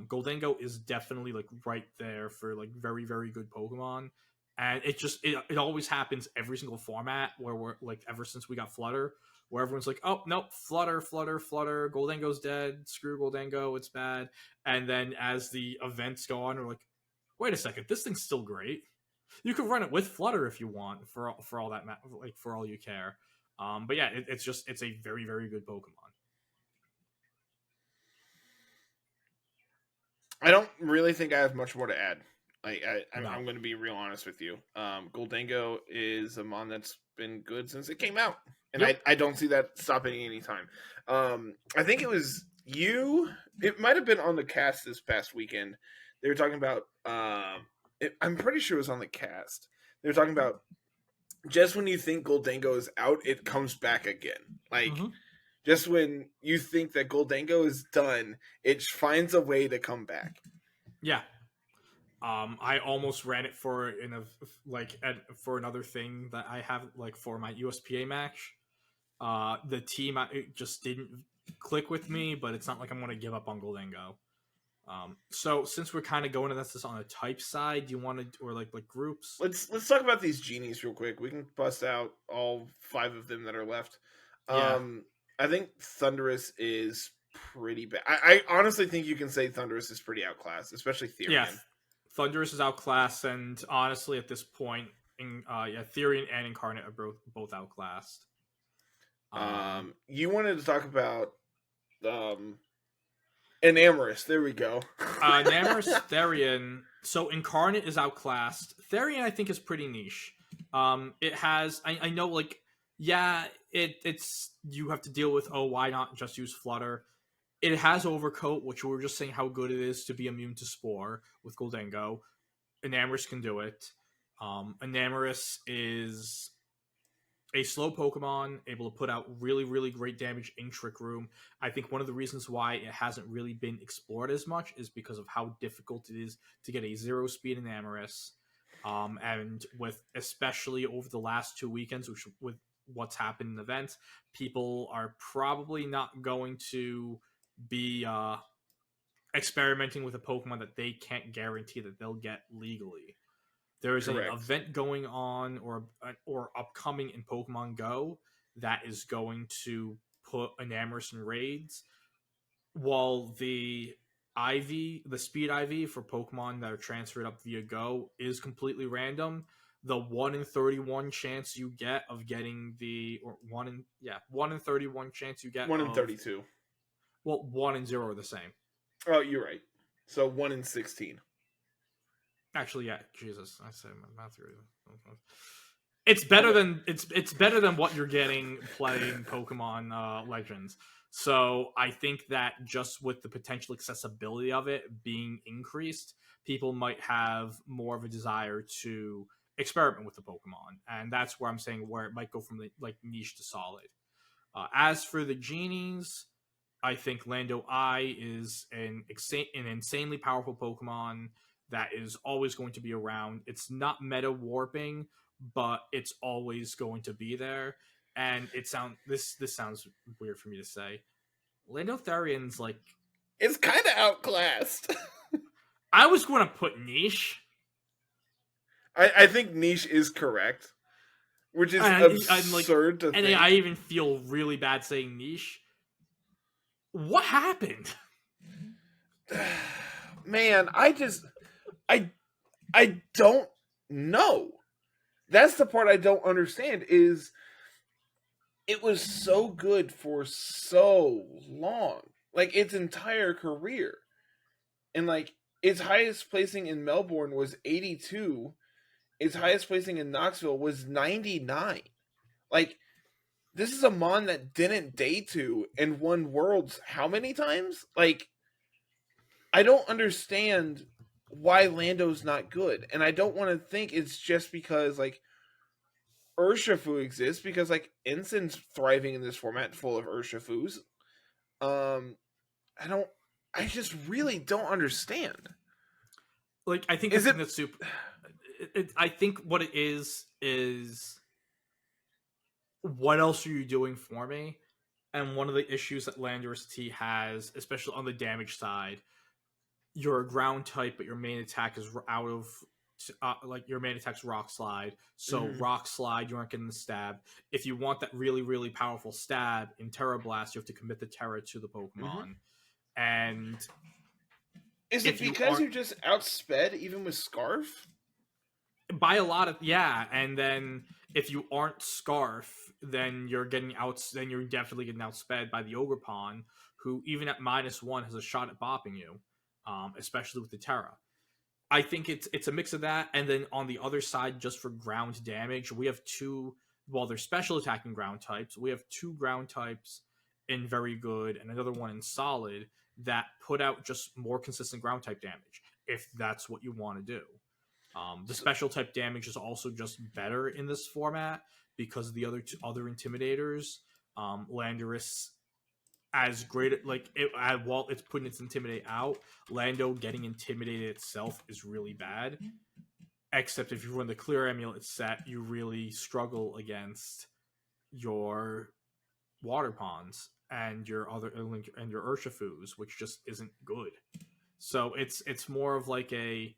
Goldengo is definitely like right there for like very, very good Pokemon. And it always happens every single format where we're like, ever since we got Flutter, where everyone's like, oh, nope, Flutter, Goldengo's dead, screw Goldengo, it's bad. And then as the events go on, we're like, wait a second, this thing's still great. You can run it with Flutter if you want, for all that, like, for all you care. But yeah, it's a very, very good Pokemon. I don't really think I have much more to add. I'm going to be real honest with you. Goldengo is a mon that's been good since it came out, and yep. I don't see that stopping anytime. I think it was you. It might have been on the cast this past weekend. They were talking about. I'm pretty sure it was on the cast. They were talking about just when you think Goldengo is out, it comes back again. Like. Mm-hmm. Just when you think that Goldengo is done, it finds a way to come back. Yeah. I almost ran it for for another thing that I have, like, for my USPA match. The team it just didn't click with me, but it's not like I'm going to give up on Goldengo. So since we're kind of going to this on a type side, do you want to, or like groups? Let's talk about these genies real quick. We can bust out all 5 of them that are left. Yeah. I think Thundurus is pretty bad. I honestly think you can say Thundurus is pretty outclassed, especially Therian. Yeah, Thundurus is outclassed, and honestly, at this point, Therian and Incarnate are both outclassed. You wanted to talk about Enamorus. There we go. Enamorus, Therian. So Incarnate is outclassed. Therian, I think, is pretty niche. It has, I know, like, yeah, it's you have to deal with, why not just use Flutter? It has Overcoat, which we were just saying how good it is to be immune to Spore with Goldengo. Enamorus can do it. Enamorus is a slow Pokemon, able to put out really, really great damage in Trick Room. I think one of the reasons why it hasn't really been explored as much is because of how difficult it is to get a 0-speed Enamorus. And with, especially over the last 2 weekends, which with what's happened in events, people are probably not going to be experimenting with a Pokemon that they can't guarantee that they'll get legally. There is an event going on or upcoming in Pokemon Go that is going to put Enamorus in raids, while the speed IV for Pokemon that are transferred up via Go is completely random. The 1 in 31 chance you get of getting or 1 in 31 chance you get 1 in 32. Well, 1 and 0 are the same. Oh, you're right. So 1 in 16. Actually, yeah. Jesus, I say my math. It's better than it's better than what you're getting playing Pokemon Legends. So I think that just with the potential accessibility of it being increased, people might have more of a desire to experiment with the Pokemon, and that's where I'm saying where it might go from niche to solid. As for the Genies, I think Lando I is an insanely powerful Pokemon that is always going to be around. It's not meta warping, but it's always going to be there. And this sounds weird for me to say. Lando Therion's it's kind of outclassed. I was going to put niche. I think niche is correct, which is absurd to think. And I even feel really bad saying niche. What happened? Man, I don't know. That's the part I don't understand is it was so good for so long. Its entire career. And its highest placing in Melbourne was 82. Its highest placing in Knoxville was 99. This is a Mon that didn't day 2 and won Worlds how many times? I don't understand why Lando's not good. And I don't want to think it's just because, Urshifu exists, because, Ensign's thriving in this format full of Urshifus. I just really don't understand. I think that's super... I think what it is what else are you doing for me? And one of the issues that Landorus T has, especially on the damage side, you're a ground type, but your main attack is out of your main attack's Rock Slide. So Rock Slide, you aren't getting the stab. If you want that really, really powerful stab in Terra Blast, you have to commit the Terra to the Pokemon. And is it because you're just outsped even with Scarf? By a lot of and then if you aren't Scarf, then you're definitely getting outsped by the Ogerpon, who even at -1 has a shot at bopping you, especially with the Terra. I think it's a mix of that, and then on the other side, just for ground damage, we have they're special attacking ground types. We have 2 ground types in very good and another one in solid that put out just more consistent ground type damage, if that's what you want to do. The special type damage is also just better in this format because of the other Intimidators. Landorus, as great, while it's putting its Intimidate out, Lando getting Intimidated itself is really bad. Except if you run the Clear Amulet set, you really struggle against your Water Ponds and your Urshifus, which just isn't good. So it's more of a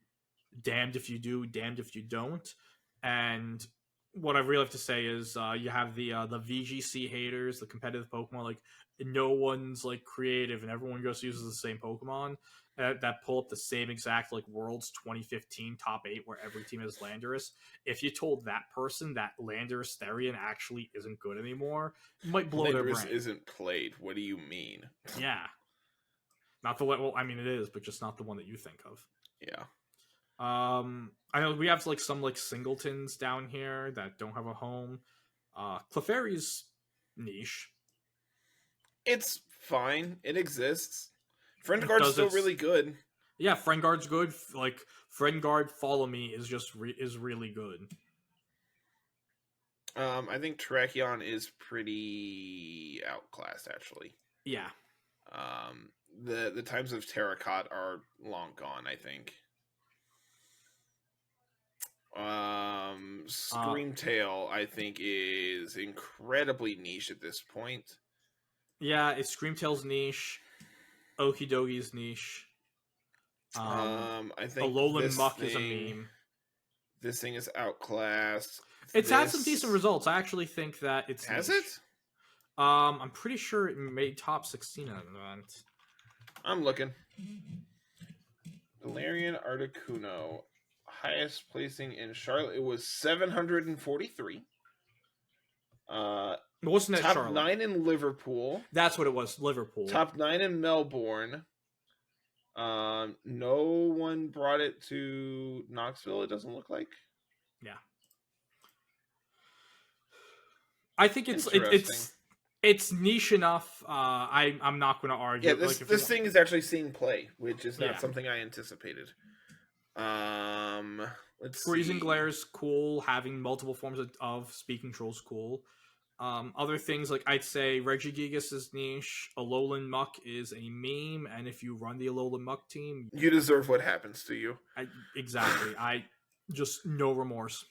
damned if you do, damned if you don't. And what I really have to say is you have the VGC haters, the competitive Pokemon, no one's creative and everyone just uses the same Pokemon that pull up the same exact Worlds 2015 top 8 where every team has Landorus. If you told that person that Landorus Therian actually isn't good anymore, it might blow their brain. Landorus isn't played. What do you mean? Yeah. Not the one, well, I mean it is, but just not the one that you think of. Yeah. I know we have some singletons down here that don't have a home. Clefairy's niche. It's fine. It exists. Friendguard's still really good. Yeah, Friendguard's good. Friendguard Follow Me is just is really good. I think Terrakion is pretty outclassed, actually. Yeah. The times of Terracotta are long gone, I think. Screamtail, I think, is incredibly niche at this point. Yeah, it's Screamtail's niche. Okidogi's niche. I think Alolan Muck is a meme. This thing is outclassed. It's had some decent results. I actually think that it's has niche. it. I'm pretty sure it made top 16 at an event. I'm looking. Galarian Articuno, highest placing in Charlotte. It was 743. Wasn't it top Charlotte? 9 in Liverpool. That's what it was. Liverpool. Top 9 in Melbourne. No one brought it to Knoxville. It doesn't look like. Yeah. I think it's niche enough. I'm not going to argue. Yeah, this thing is actually seeing play, which is not something I anticipated. Let's Freezing Glare is cool. Having multiple forms of Speaking Trolls cool. Other things, like I'd say Regigigas is niche, Alolan Muck is a meme, and if you run the Alolan Muck team, you deserve what happens to you. Exactly. I just no remorse.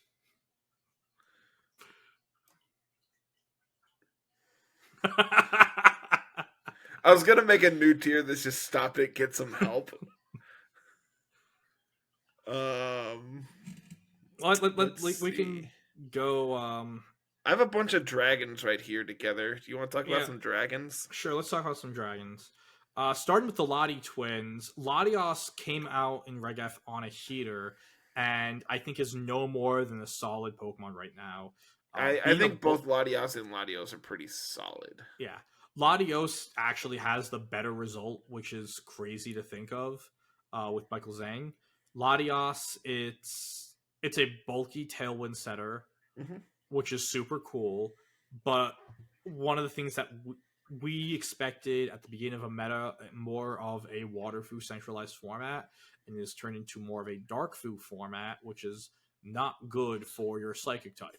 I was gonna make a new tier that's just stop it, get some help. We can go. I have a bunch of dragons right here together. Do you want to talk about some dragons? Sure, let's talk about some dragons. Starting with the Lati twins, Latios came out in Reg F on a heater, and I think is no more than a solid Pokemon right now. I think both Latios and Latios are pretty solid. Yeah. Latios actually has the better result, which is crazy to think of with Michael Zhang. Latios, it's a bulky Tailwind setter, which is super cool. But one of the things that we expected at the beginning of a meta, more of a Water Fu centralized format, and is turned into more of a Dark Fu format, which is not good for your Psychic type.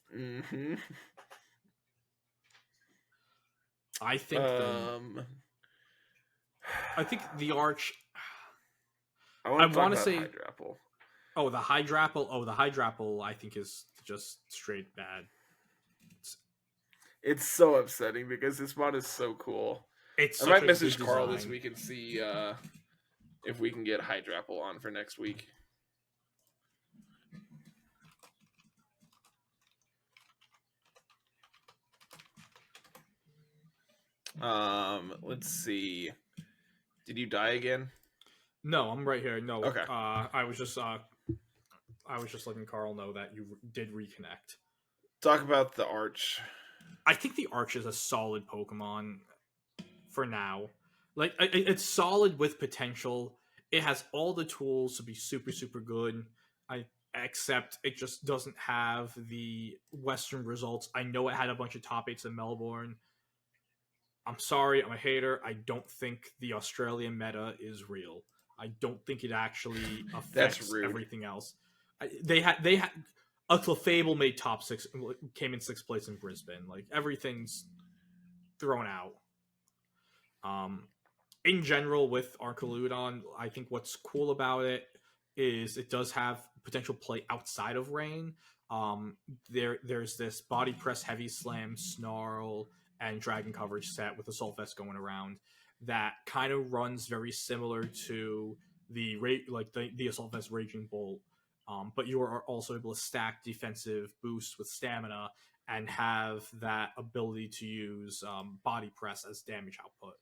I think the Arch. I want to say Hydrapple. Oh, the Hydrapple. The Hydrapple I think is just straight bad. It's so upsetting because this mod is so cool. I might message Carl this week and see if we can get Hydrapple on for next week. Let's see. Did you die again? No, I'm right here. No. Okay. I was just letting Carl know that you did reconnect. Talk about the Arch. I think the Arch is a solid Pokemon for now. Like, it's solid with potential. It has all the tools to be super, super good. Except it just doesn't have the Western results. I know it had a bunch of top 8s in Melbourne. I'm sorry, I'm a hater. I don't think the Australian meta is real. I don't think it actually affects everything else. They had a Clefable made top 6, came in 6th place in Brisbane. Like, everything's thrown out. In general, with Archaludon, I think what's cool about it is it does have potential play outside of Rain. There's this Body Press, Heavy Slam, Snarl, and Dragon coverage set with Assault Vest going around that kind of runs very similar to the Assault Vest Raging Bolt. But you are also able to stack defensive boosts with stamina and have that ability to use Body Press as damage output.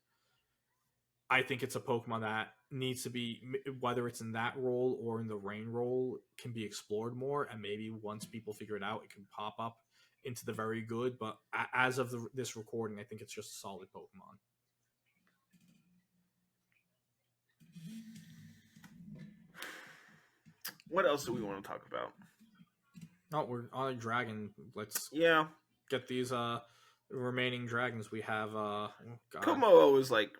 I think it's a Pokemon that needs to be, whether it's in that role or in the Rain role, can be explored more. And maybe once people figure it out, it can pop up into the very good. But as of this recording, I think it's just a solid Pokemon. What else do we want to talk about? Oh, we're on a dragon. Let's get these remaining dragons. We have Komo is like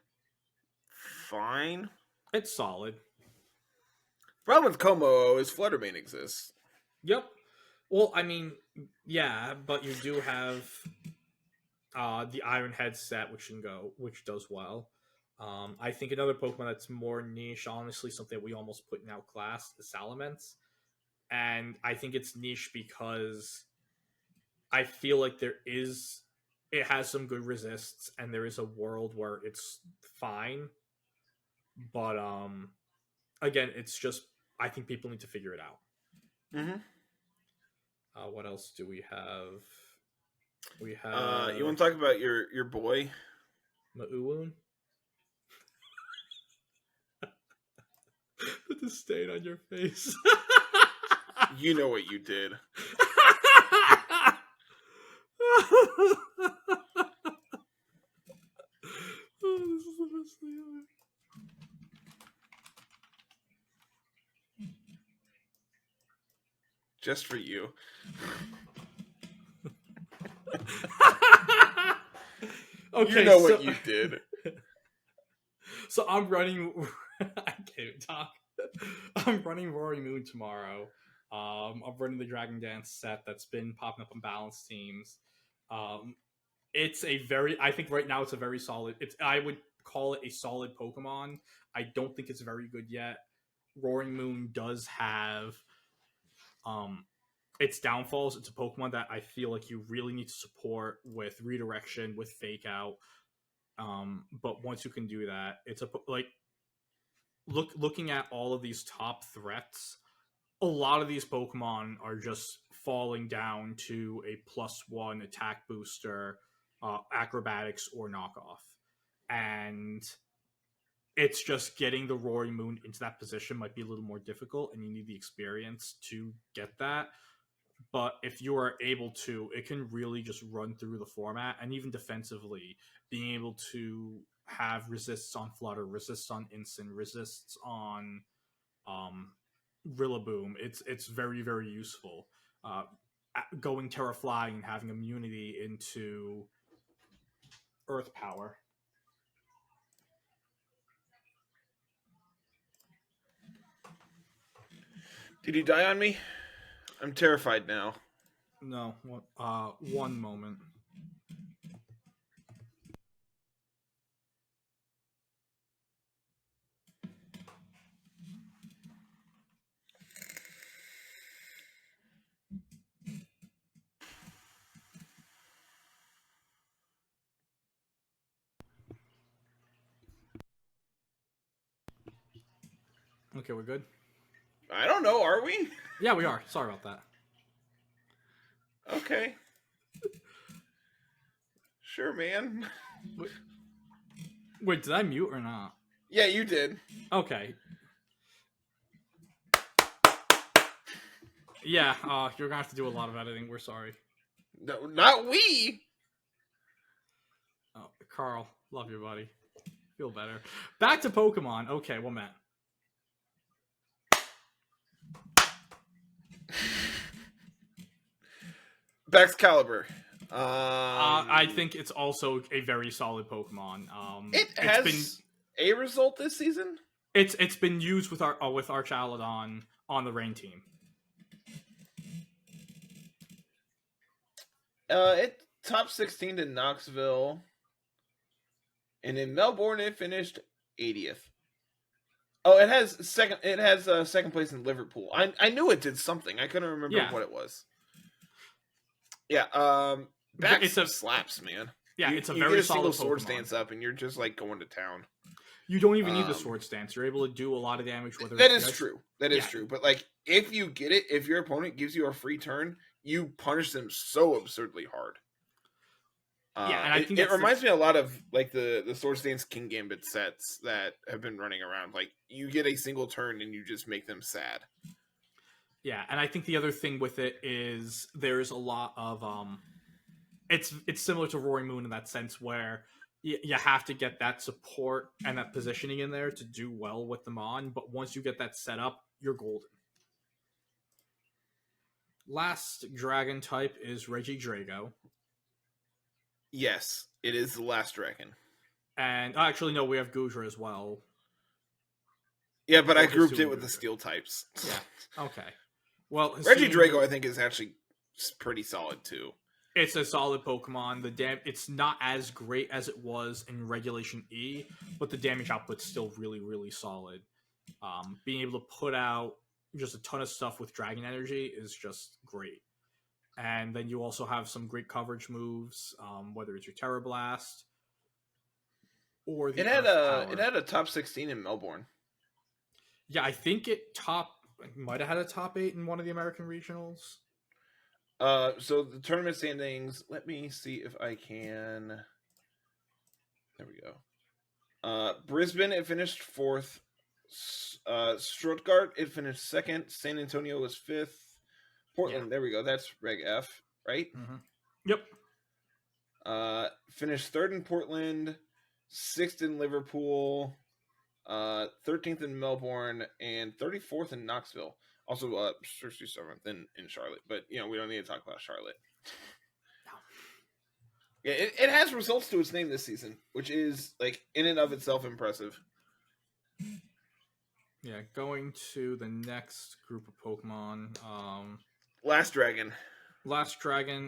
fine. It's solid. Problem with Komo is Flutter Mane exists. Yep. Well, I mean, yeah, but you do have the Iron Head set, which does well. I think another Pokemon that's more niche, honestly, something we almost put in outclass, is Salamence. And I think it's niche because I feel like it has some good resists, and there is a world where it's fine. But again, it's just I think people need to figure it out. Mm-hmm. What else do we have? We You have want to talk about your boy? Mauun. Put the stain on your face. You know what you did. Oh, this is the best thing ever. Just for you. Okay, you know what you did. So I'm running. I can't even talk. I'm running Roaring Moon tomorrow. I'm running the Dragon Dance set that's been popping up on balance teams. It's a very. I think right now it's a very solid. I would call it a solid Pokemon. I don't think it's very good yet. Roaring Moon does have its downfalls. It's a Pokemon that I feel like you really need to support with redirection, with fake out. But once you can do that, it's looking at all of these top threats. A lot of these Pokemon are just falling down to a +1 attack booster, acrobatics, or knockoff, and it's just getting the Roaring Moon into that position might be a little more difficult, and you need the experience to get that. But if you are able to, it can really just run through the format, and even defensively, being able to have resists on Flutter, resists on Incin, resists on Rillaboom. It's very, very useful. Going Terra Flying and having immunity into Earth Power. Did he die on me? I'm terrified now. No, one moment. Okay, we're good? I don't know, are we? Yeah, we are. Sorry about that. Okay. Sure, man. Wait, did I mute or not? Yeah, you did. Okay. Yeah, you're gonna have to do a lot of editing. We're sorry. No, not we. Oh, Carl, love you, buddy. Feel better. Back to Pokemon. Okay, well, Matt. Baxcalibur. I think it's also a very solid Pokemon. It has a result this season. It's been used with our Charladon on the Rain team. It top 16 in Knoxville, and in Melbourne it finished 80th. Oh, it has second. It has second place in Liverpool. I knew it did something. I couldn't remember what it was. Yeah. Bax slaps, man. Yeah, it's a very solid Sword Stance up, and you're just like going to town. You don't even need the Sword Stance. You're able to do a lot of damage. That is true. That is true. But like, if you get it, if your opponent gives you a free turn, you punish them so absurdly hard. Yeah, and I think it reminds me a lot of like the Sword Stance Kingambit sets that have been running around. Like, you get a single turn and you just make them sad. Yeah, and I think the other thing with it is there's a lot of it's similar to Roaring Moon in that sense where you have to get that support and that positioning in there to do well with the Mon, but once you get that set up, you're golden. Last dragon type is Regidrago. Yes, it is the last dragon. And actually, no, we have Goodra as well. Yeah, but I grouped it with the steel types. Yeah, okay. Well, Regidrago, I think, is actually pretty solid too. It's a solid Pokemon. It's not as great as it was in Regulation E, but the damage output's still really, really solid. Being able to put out just a ton of stuff with Dragon Energy is just great. And then you also have some great coverage moves, whether it's your Terra Blast or the it had a top 16 in Melbourne. Yeah, I think it might have had a top 8 in one of the American regionals. So the tournament standings, let me see if I can. There we go. Brisbane, it finished 4th. Stuttgart, it finished 2nd. San Antonio was 5th. Portland, there we go. That's Reg F, right? Mm-hmm. Yep. Finished 3rd in Portland, 6th in Liverpool, 13th in Melbourne, and 34th in Knoxville. Also, 67th in Charlotte. But, we don't need to talk about Charlotte. No. Yeah, it has results to its name this season, which is, in and of itself impressive. Yeah, going to the next group of Pokemon. Last Dragon.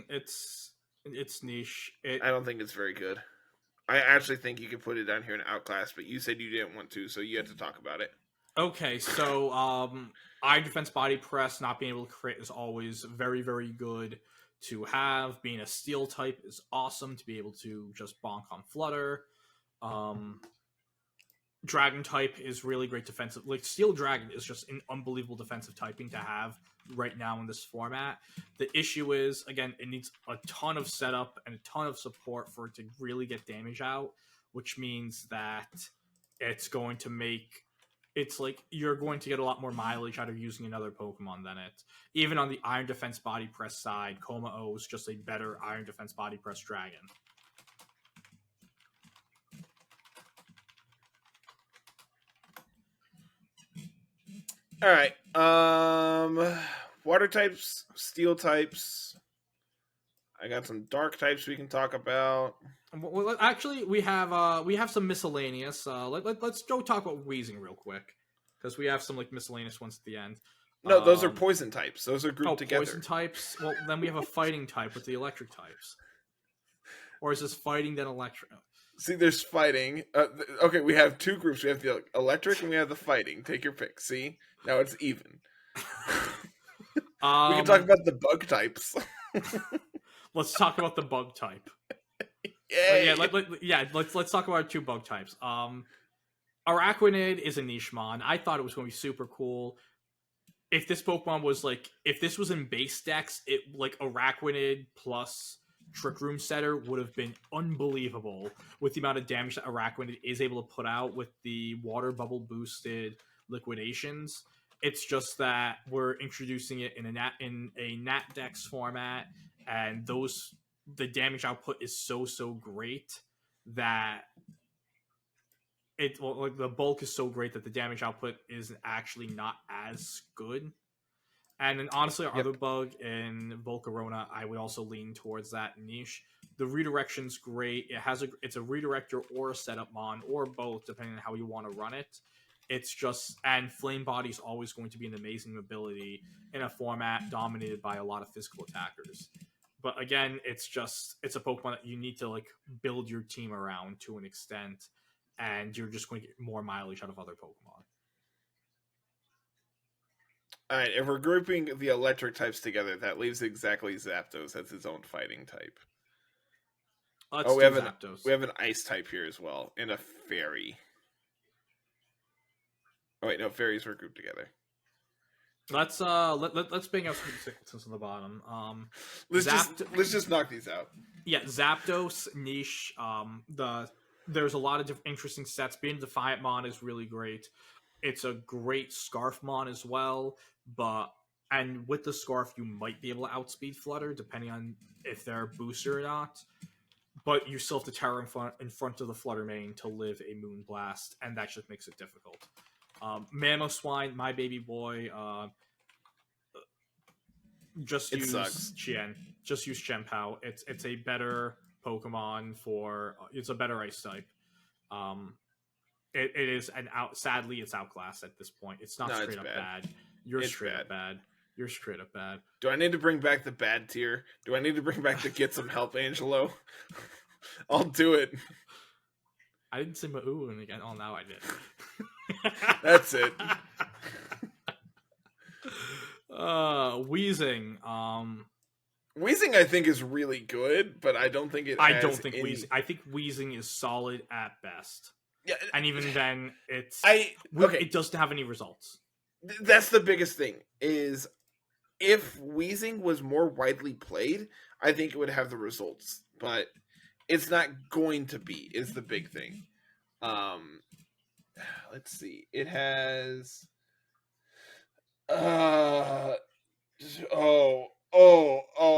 It's niche. I don't think it's very good. I actually think you could put it down here in Outclass, but you said you didn't want to, so you had to talk about it. Okay, so Iron Defense Body Press not being able to crit is always very, very good to have. Being a Steel type is awesome to be able to just bonk on Flutter. Dragon type is really great defensive. Steel Dragon is just an unbelievable defensive typing to have right now in this format. The issue is, again, it needs a ton of setup and a ton of support for it to really get damage out, which means that it's going to make... It's you're going to get a lot more mileage out of using another Pokemon than it. Even on the Iron Defense Body Press side, Komao is just a better Iron Defense Body Press Dragon. All right. Water types, steel types. I got some dark types we can talk about. Well, actually, we have some miscellaneous. Let's go talk about Weezing real quick, because we have some miscellaneous ones at the end. No, those are poison types. Those are grouped together. Poison types. Well, then we have a fighting type with the electric types. Or is this fighting then electric? See, there's fighting. Okay, we have two groups. We have the electric and we have the fighting. Take your pick. See? Now it's even. We can talk about the bug types. Let's talk about the bug type. Yay. Let's talk about our two bug types. Araquanid is a niche mon. I thought it was going to be super cool. If this Pokemon was if this was in base decks, it Araquanid plus Trick Room Setter would have been unbelievable with the amount of damage that Araquanid is able to put out with the water bubble boosted liquidations. It's just that we're introducing it in a Nat Dex format, and the damage output is so great that the bulk is so great that the damage output is actually not as good. And then honestly, our other bug in Volcarona, I would also lean towards that niche. The redirection's great. It's a redirector or a setup mon, or both, depending on how you want to run it. It's just, and Flame Body is always going to be an amazing ability in a format dominated by a lot of physical attackers. But again, it's a Pokemon that you need to build your team around to an extent, and you're just going to get more mileage out of other Pokemon. All right, if we're grouping the electric types together, that leaves exactly Zapdos as its own fighting type. We have an ice type here as well, and a fairy. Oh wait, no, fairies were grouped together. Let's bang out some sequences on the bottom. Let's just knock these out. Yeah, Zapdos niche. There's a lot of interesting sets. Being Defiant Mon is really great. It's a great Scarf Mon as well, and with the Scarf you might be able to outspeed Flutter depending on if they're boosted or not. But you still have to Terra in front of the Flutter Mane to live a Moonblast, and that just makes it difficult. Mamoswine, my baby boy. Just use Chien-Pao. It's a better Pokemon it's a better ice type. It is sadly it's outclassed at this point. It's not straight up bad. You're straight up bad. You're straight up bad. Do I need to bring back the bad tier? Do I need to bring back the get some help, Angelo? I'll do it. I didn't say my ooh and again. Oh, now I did. That's it. Wheezing. Wheezing, I think, is really good, but I don't think it. I don't think Wheezing. I think Wheezing is solid at best. Yeah, and even then, it doesn't have any results. That's the biggest thing. Is if Wheezing was more widely played, I think it would have the results, but it's not going to be. Is the big thing. Let's see. It has.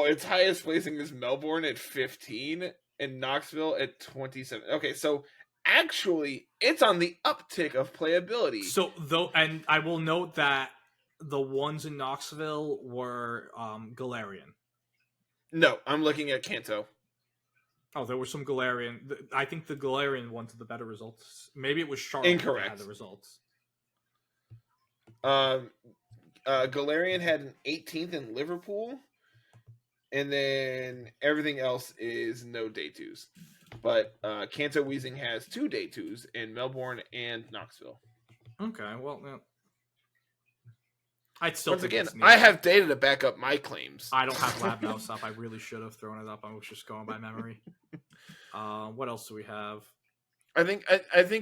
Its highest placing is Melbourne at 15 and Knoxville at 27. Okay, so actually it's on the uptick of playability. So and I will note that the ones in Knoxville were Galarian. No, I'm looking at Kanto. Oh, there were some Galarian. I think the Galarian ones had the better results. Maybe it was Charlotte Incorrect. that had the results. Galarian had an 18th in Liverpool, and then everything else is no day 2s. But Kanto Weezing has 2 day 2s in Melbourne and Knoxville. Okay, well, I'd still once again, I have data to back up my claims. I don't have lab mouse up. I really should have thrown it up. I was just going by memory. What else do we have? I think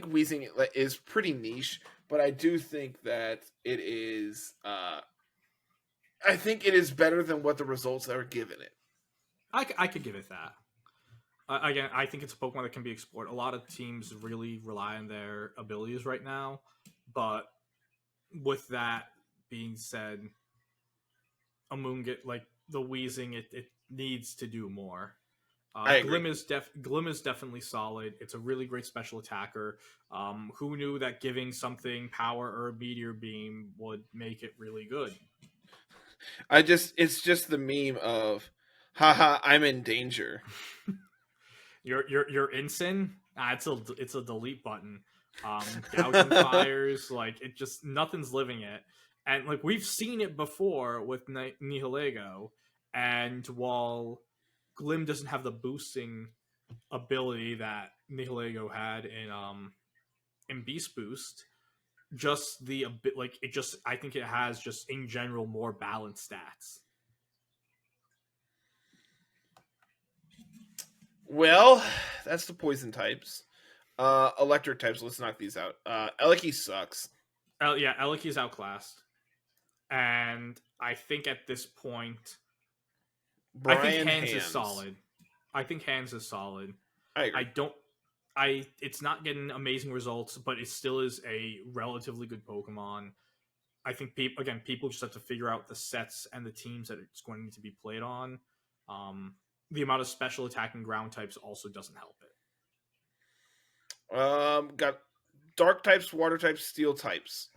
Weezing is pretty niche, but I do think that it is. I think it is better than what the results that are given it. I could give it that. Again, I think it's a Pokemon that can be explored. A lot of teams really rely on their abilities right now, but with that being said, the Weezing, it needs to do more. Glim is definitely solid. It's a really great special attacker. Who knew that giving something power or a meteor beam would make it really good? It's just the meme of, haha, I'm in danger. You're Incin? It's a delete button. Gouging fires, nothing's living it. And we've seen it before with Nihilego, and while Glim doesn't have the boosting ability that Nihilego had in Beast Boost, I think it has just in general more balanced stats. Well, that's the poison types. Electric types, let's knock these out. Eliki sucks. Eliki is outclassed. And I think at this point, I think Hands is solid. I agree. It's not getting amazing results, but it still is a relatively good Pokemon. I think people just have to figure out the sets and the teams that it's going to be played on. The amount of special attack and ground types also doesn't help it. Got dark types, water types, steel types,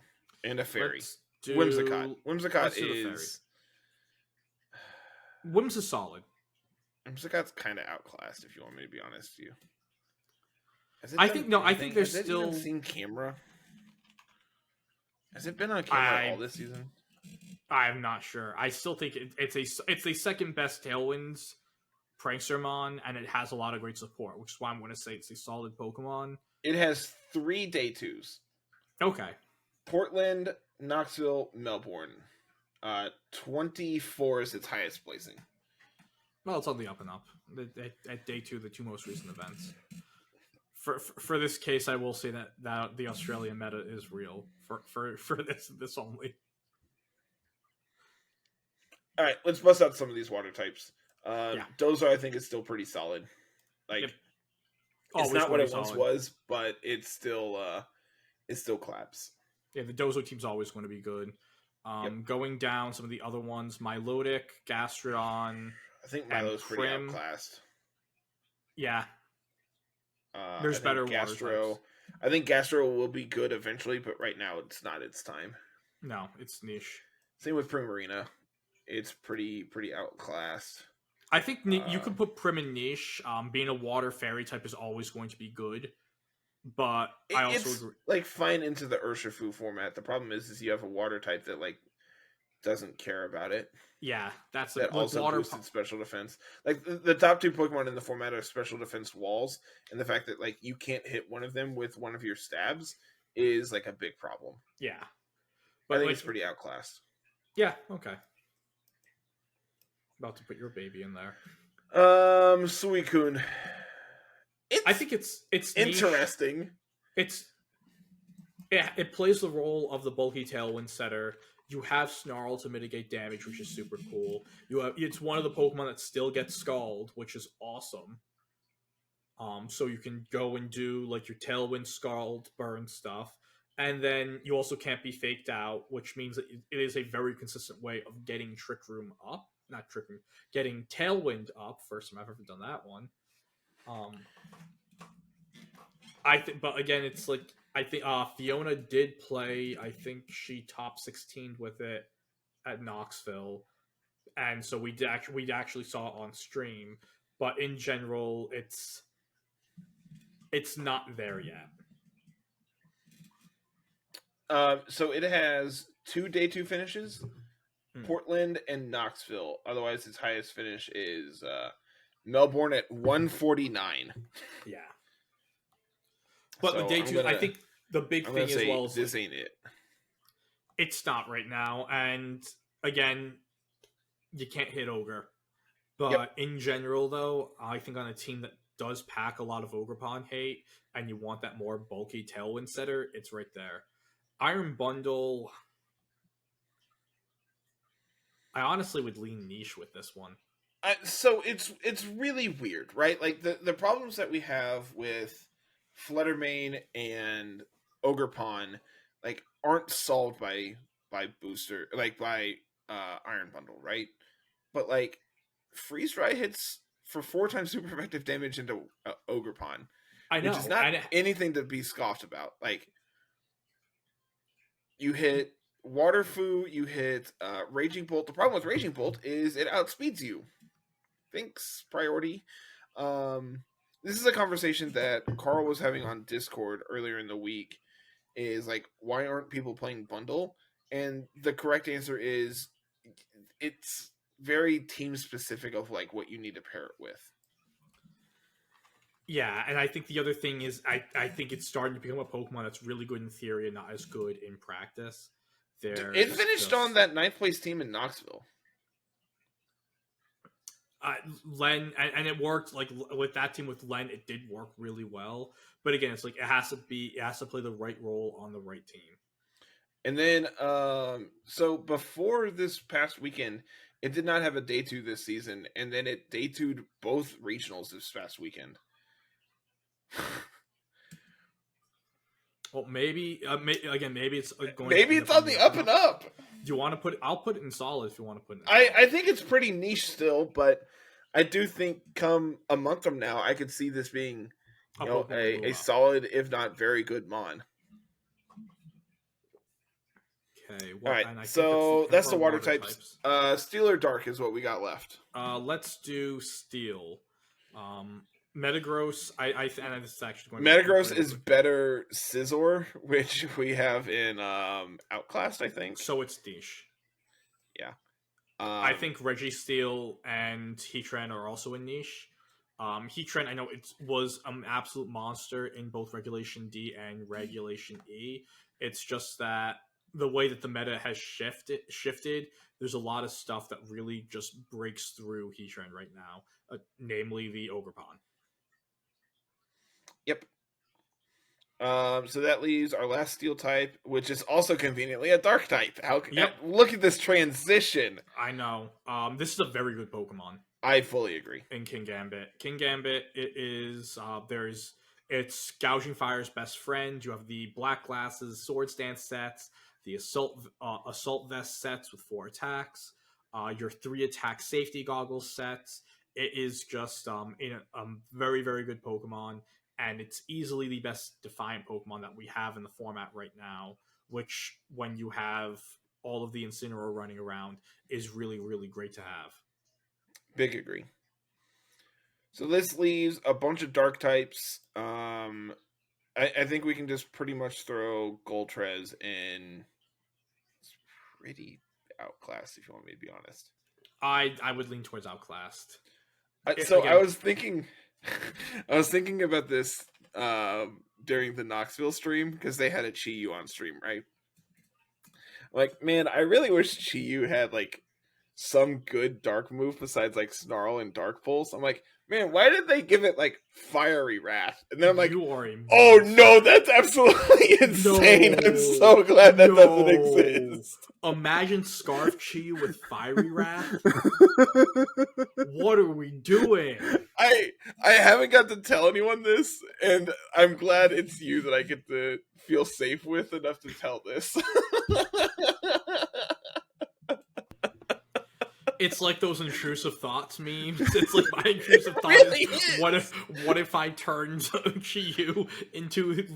and a fairy. Whimsicott. Whimsicott is... Whims is solid. Whimsicott's kind of outclassed, if you want me to be honest with you. I think there's still... Has it even seen camera? Has it been on camera all this season? I'm not sure. I still think it's the second best Tailwinds Prankstermon, and it has a lot of great support, which is why I'm going to say it's a solid Pokemon. It has 3 day 2s. Okay. Portland, Knoxville, Melbourne. 24 is its highest placing. Well, it's on the up and up. At day 2, the 2 most recent events. For this case, I will say that the Australian meta is real for this only. All right, let's bust out some of these water types. Dozo, I think, is still pretty solid. It's not what it once was, but it still claps. Yeah, the Dozo team's always going to be good. Going down some of the other ones, Milotic, Gastrodon. I think Milo's pretty outclassed. Yeah. There's better Gastro. water types. I think Gastro will be good eventually, but right now it's not its time. No, it's niche. Same with Primarina. It's pretty outclassed. I think you could put Prim in niche. Being a water fairy type is always going to be good. But I also agree. Fine into the Urshifu format. The problem is you have a water type that doesn't care about it. Yeah, that's That also water. boosted special defense. Like the top 2 Pokemon in the format are special defense walls, and the fact that like you can't hit one of them with one of your stabs is like a big problem. Yeah, I but think like, it's pretty outclassed. Yeah, okay. About to put your baby in there. Suicune. I think it's interesting. Niche. It plays the role of the bulky Tailwind setter. You have Snarl to mitigate damage, which is super cool. It's one of the Pokemon that still gets Scald, which is awesome. So you can go and do like your Tailwind, Scald, Burn stuff, and then you also can't be faked out, which means that it is a very consistent way of getting Trick Room up. Not Trick Room, getting Tailwind up. First time I've ever done that one. But again, it's like I think Fiona did play. I think she top 16 with it at Knoxville, and so we actually saw it on stream. But in general, it's not there yet. So it has 2 day 2 finishes, Portland and Knoxville. Otherwise, its highest finish is Melbourne at 149. Yeah. But so the day 2, I think the big thing as well is this ain't it. It's not right now, and again, you can't hit Ogre. But in general, though, I think on a team that does pack a lot of Ogerpon hate, and you want that more bulky Tailwind setter, it's right there. Iron Bundle, I honestly would lean niche with this one. So it's really weird, right? Like the problems that we have with Flutter Mane and Ogerpon, like aren't solved by booster, like by Iron Bundle, right? But like Freeze Dry hits for 4 times super effective damage into Ogerpon. I know, which is not anything to be scoffed about. Like you hit Water Fu, you hit Raging Bolt. The problem with Raging Bolt is it outspeeds you. Thanks, priority. This is a conversation that Carl was having on Discord earlier in the week. Is like, why aren't people playing Bundle? And the correct answer is, it's very team specific of like what you need to pair it with. Yeah, and I think the other thing is I think it's starting to become a Pokemon that's really good in theory and not as good in practice. It finished on that 9th place team in Knoxville. Len, and it worked like with that team with Len, it did work really well. But again, it's like it has to play the right role on the right team. And then, so before this past weekend, it did not have a day 2 this season, and then it day 2'd both regionals this past weekend. Well, maybe maybe it's going. Maybe it's on the up and up. Do you want to put it? I'll put it in solid if you want to put it. I think it's pretty niche still, but I do think come a month from now, I could see this being a solid, if not very good mon. Okay. Well, all right. So that's the water types. Steel or Dark is what we got left. Let's do Steel. Metagross, and this is actually going. Metagross is better Scizor, which we have in Outclassed, I think. So it's niche. Yeah. I think Registeel and Heatran are also in niche. Heatran, I know it was an absolute monster in both Regulation D and Regulation E. It's just that the way that the meta has shifted, there's a lot of stuff that really just breaks through Heatran right now, namely the Ogerpon. Yep. So that leaves our last Steel type, which is also conveniently a Dark type. Look at this transition. I know. This is a very good Pokemon. I fully agree. In Kingambit. Kingambit, it is, it's Gouging Fire's best friend. You have the Black Glasses Swords Dance sets, the Assault Vest sets with 4 attacks, your 3 attack safety goggles sets. It is just a very, very good Pokemon. And it's easily the best Defiant Pokemon that we have in the format right now, which, when you have all of the Incineroar running around, is really, really great to have. Big agree. So this leaves a bunch of Dark types. I think we can just pretty much throw Goltrez in. It's pretty... outclassed, if you want me to be honest. I would lean towards outclassed. I was thinking, I was thinking about this during the Knoxville stream because they had a Chi-Yu on stream, right? Like, man, I really wish Chi-Yu had like some good dark move besides like Snarl and Dark Pulse. I'm like, man, why did they give it like Fiery Wrath? And then I'm like, oh no, that's absolutely insane. I'm so glad that doesn't exist. Imagine Scarf Chi with Fiery Wrath. What are we doing? I haven't got to tell anyone this, and I'm glad it's you that I get to feel safe with enough to tell this. It's like those intrusive thoughts memes. It's like my intrusive thought is what if I turned Chi-Yu into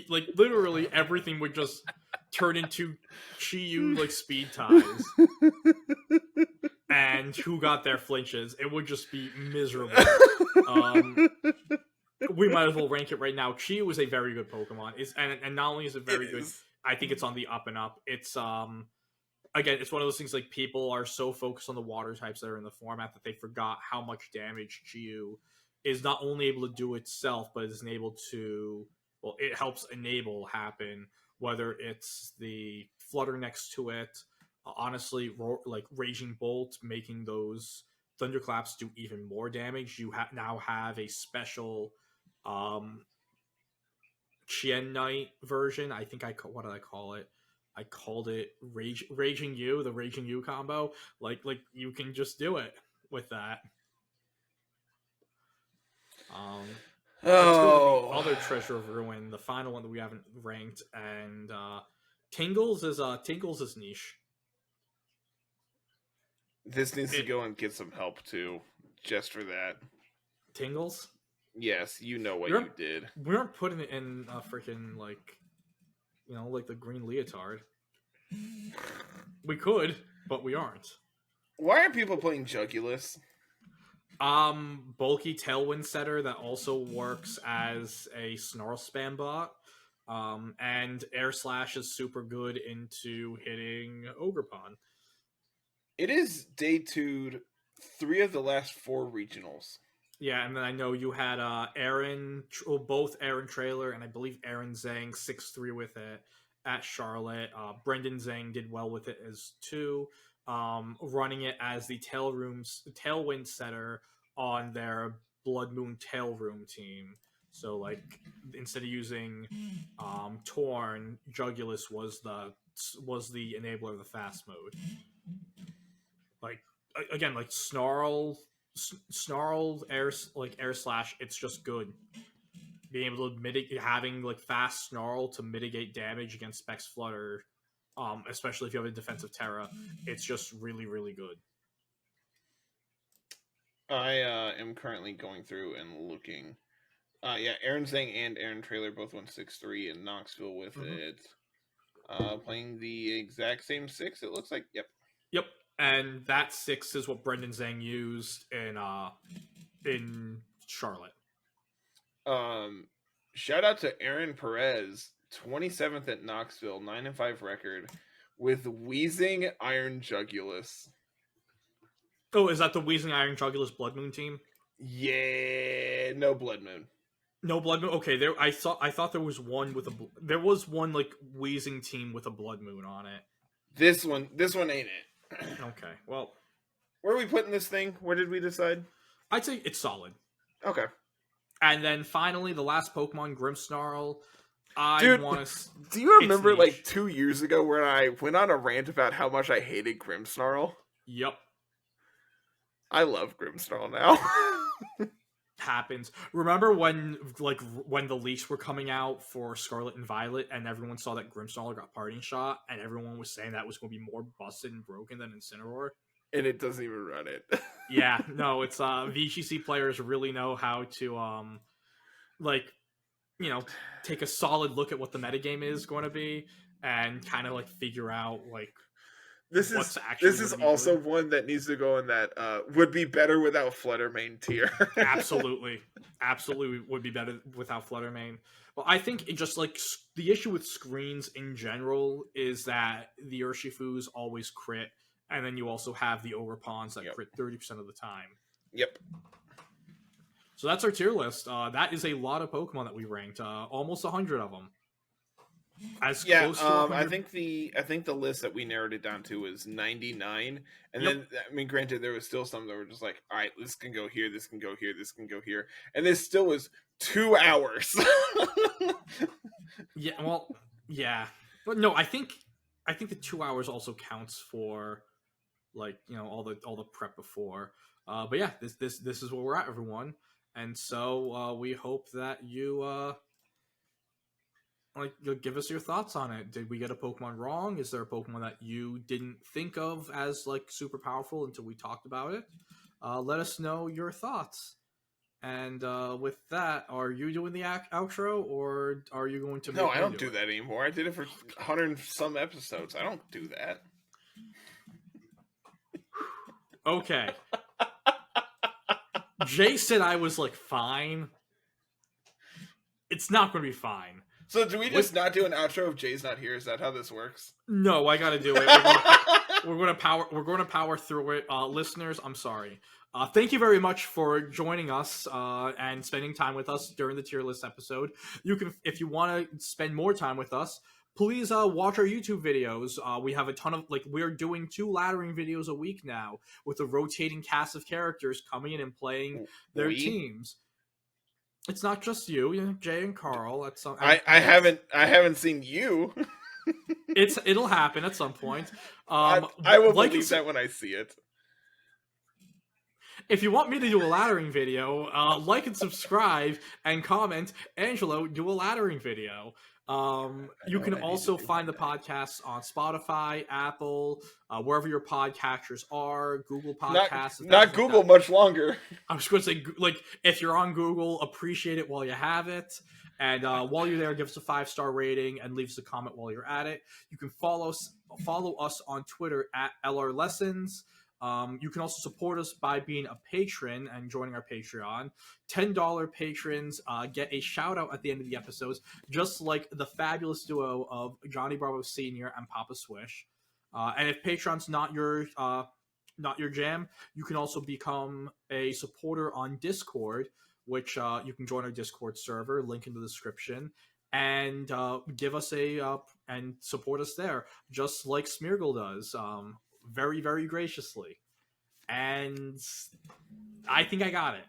like literally everything would just turn into Chi-Yu like speed ties. And who got their flinches? It would just be miserable. We might as well rank it right now. Chi-Yu is a very good Pokemon. And not only is it very good, I think it's on the up and up. It's again, it's one of those things like people are so focused on the water types that are in the format that they forgot how much damage Chi-Yu is not only able to do itself, but is able to, well, it helps enable happen, whether it's the Flutter next to it, honestly, like Raging Bolt, making those Thunderclaps do even more damage. You now have a special Chien Knight version. I think what did I call it? I called it Raging U, the Raging U combo. Like you can just do it with that. Let's go to the other Treasure of Ruin, the final one that we haven't ranked, and Tingles is niche. This needs to go and get some help too, just for that. Tingles? Yes, you know what you did. We aren't putting it in freaking like, you know, like the green leotard. We could, but we aren't. Why are people playing Jugulus? Bulky Tailwind setter that also works as a Snarl spam bot. And Air Slash is super good into hitting Ogerpon. It is day 2, 3 of the last 4 regionals. Yeah, and then I know you had Aaron, both Aaron Trailer and I believe Aaron Zhang 6-3 with it at Charlotte. Brendan Zhang did well with it as too. Running it as the Tailwind setter on their Blood Moon Tail Room team. So like instead of using Torn, Jugulus was the enabler of the fast mode. Like again, like Snarl Air Slash, it's just good. Being able to having like fast Snarl to mitigate damage against Specs Flutter, especially if you have a defensive Terra, it's just really, really good. I am currently going through and looking. Yeah, Aaron Zhang and Aaron Trailer both won 6-3 in Knoxville with it. Playing the exact same 6, it looks like. Yep. And that 6 is what Brendan Zhang used in Charlotte. Shout out to Aaron Perez, 27th at Knoxville, 9-5 record with Wheezing Iron Jugulus. Oh, is that the Wheezing Iron Jugulus Blood Moon team? Yeah, no Blood Moon. No Blood Moon. Okay, I thought there was one with there was one like Wheezing team with a Blood Moon on it. This one ain't it. Okay, well, where are we putting this thing? Where did we decide? I'd say it's solid. Okay. And then finally, the last Pokemon, Grimmsnarl. Do you remember like 2 years ago where I went on a rant about how much I hated Grimmsnarl? Yep. I love Grimmsnarl now. Happens. Remember when the leaks were coming out for Scarlet and Violet, and everyone saw that Grimmsnarl got Parting Shot, and everyone was saying that was going to be more busted and broken than Incineroar? And it doesn't even run it. Yeah, no, it's VGC players really know how to take a solid look at what the metagame is going to be and kind of like figure out like this is also good. One that needs to go in that would be better without Flutter Mane tier. Absolutely would be better without Flutter Mane. Well, I think it just like the issue with screens in general is that the Urshifus always crit, And then you also have the Ogerpons that Yep. crit 30% of the time. Yep. So that's our tier list. That is a lot of Pokemon that we ranked. Almost 100 of them. As close to 100... I think the list that we narrowed it down to was 99, and Yep. then I mean, granted, there was still some that were just like, all right, this can go here, this can go here, this can go here, and this still was 2 hours. Yeah, well, yeah, but no, I think the 2 hours also counts for, like, you know, all the prep before. But yeah, this is where we're at, everyone, and so we hope that you like, you'll give us your thoughts on it. Did we get a Pokemon wrong? Is there a Pokemon that you didn't think of as like super powerful until we talked about it? Let us know your thoughts. And with that, are you doing the outro, or are you going to? No, I don't do that anymore. I did it for 100 and some episodes. I don't do that. Okay. Jay said I was like fine. It's not going to be fine. So do we just not do an outro if Jay's not here? Is that how this works? No, I got to do it. We're going to power through it. Listeners, I'm sorry. Thank you very much for joining us and spending time with us during the tier list episode. You can, if you want to spend more time with us, please watch our YouTube videos. We have a ton of, like, we're doing 2 laddering videos a week now with a rotating cast of characters coming in and playing their teams. It's not just you, Jay and Carl. At some, I haven't seen you. It'll happen at some point. I will believe that when I see it. If you want me to do a laddering video, like and subscribe and comment. Angelo, do a laddering video. You can also find the podcasts on Spotify, Apple, wherever your podcatchers are, Google Podcasts. Not Google much longer. I was going to say, like, if you're on Google, appreciate it while you have it. And while you're there, give us a 5-star rating and leave us a comment while you're at it. You can follow us on Twitter at LR Lessons. You can also support us by being a patron and joining our Patreon. $10 patrons get a shout out at the end of the episodes, just like the fabulous duo of Johnny Bravo Sr. and Papa Swish. And if Patreon's not your jam, you can also become a supporter on Discord, which you can join our Discord server, link in the description, and give us and support us there, just like Smeargle does. Very, very graciously. And I think I got it.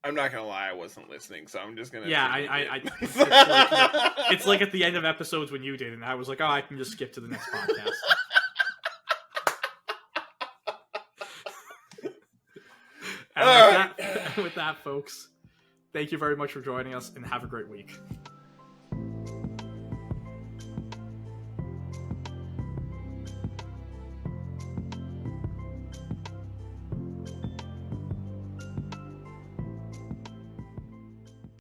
I'm not gonna lie, I wasn't listening, so I'm just gonna... Yeah, it's like at the end of episodes when you did, and I was like, oh, I can just skip to the next podcast. And with that, folks, thank you very much for joining us, and have a great week.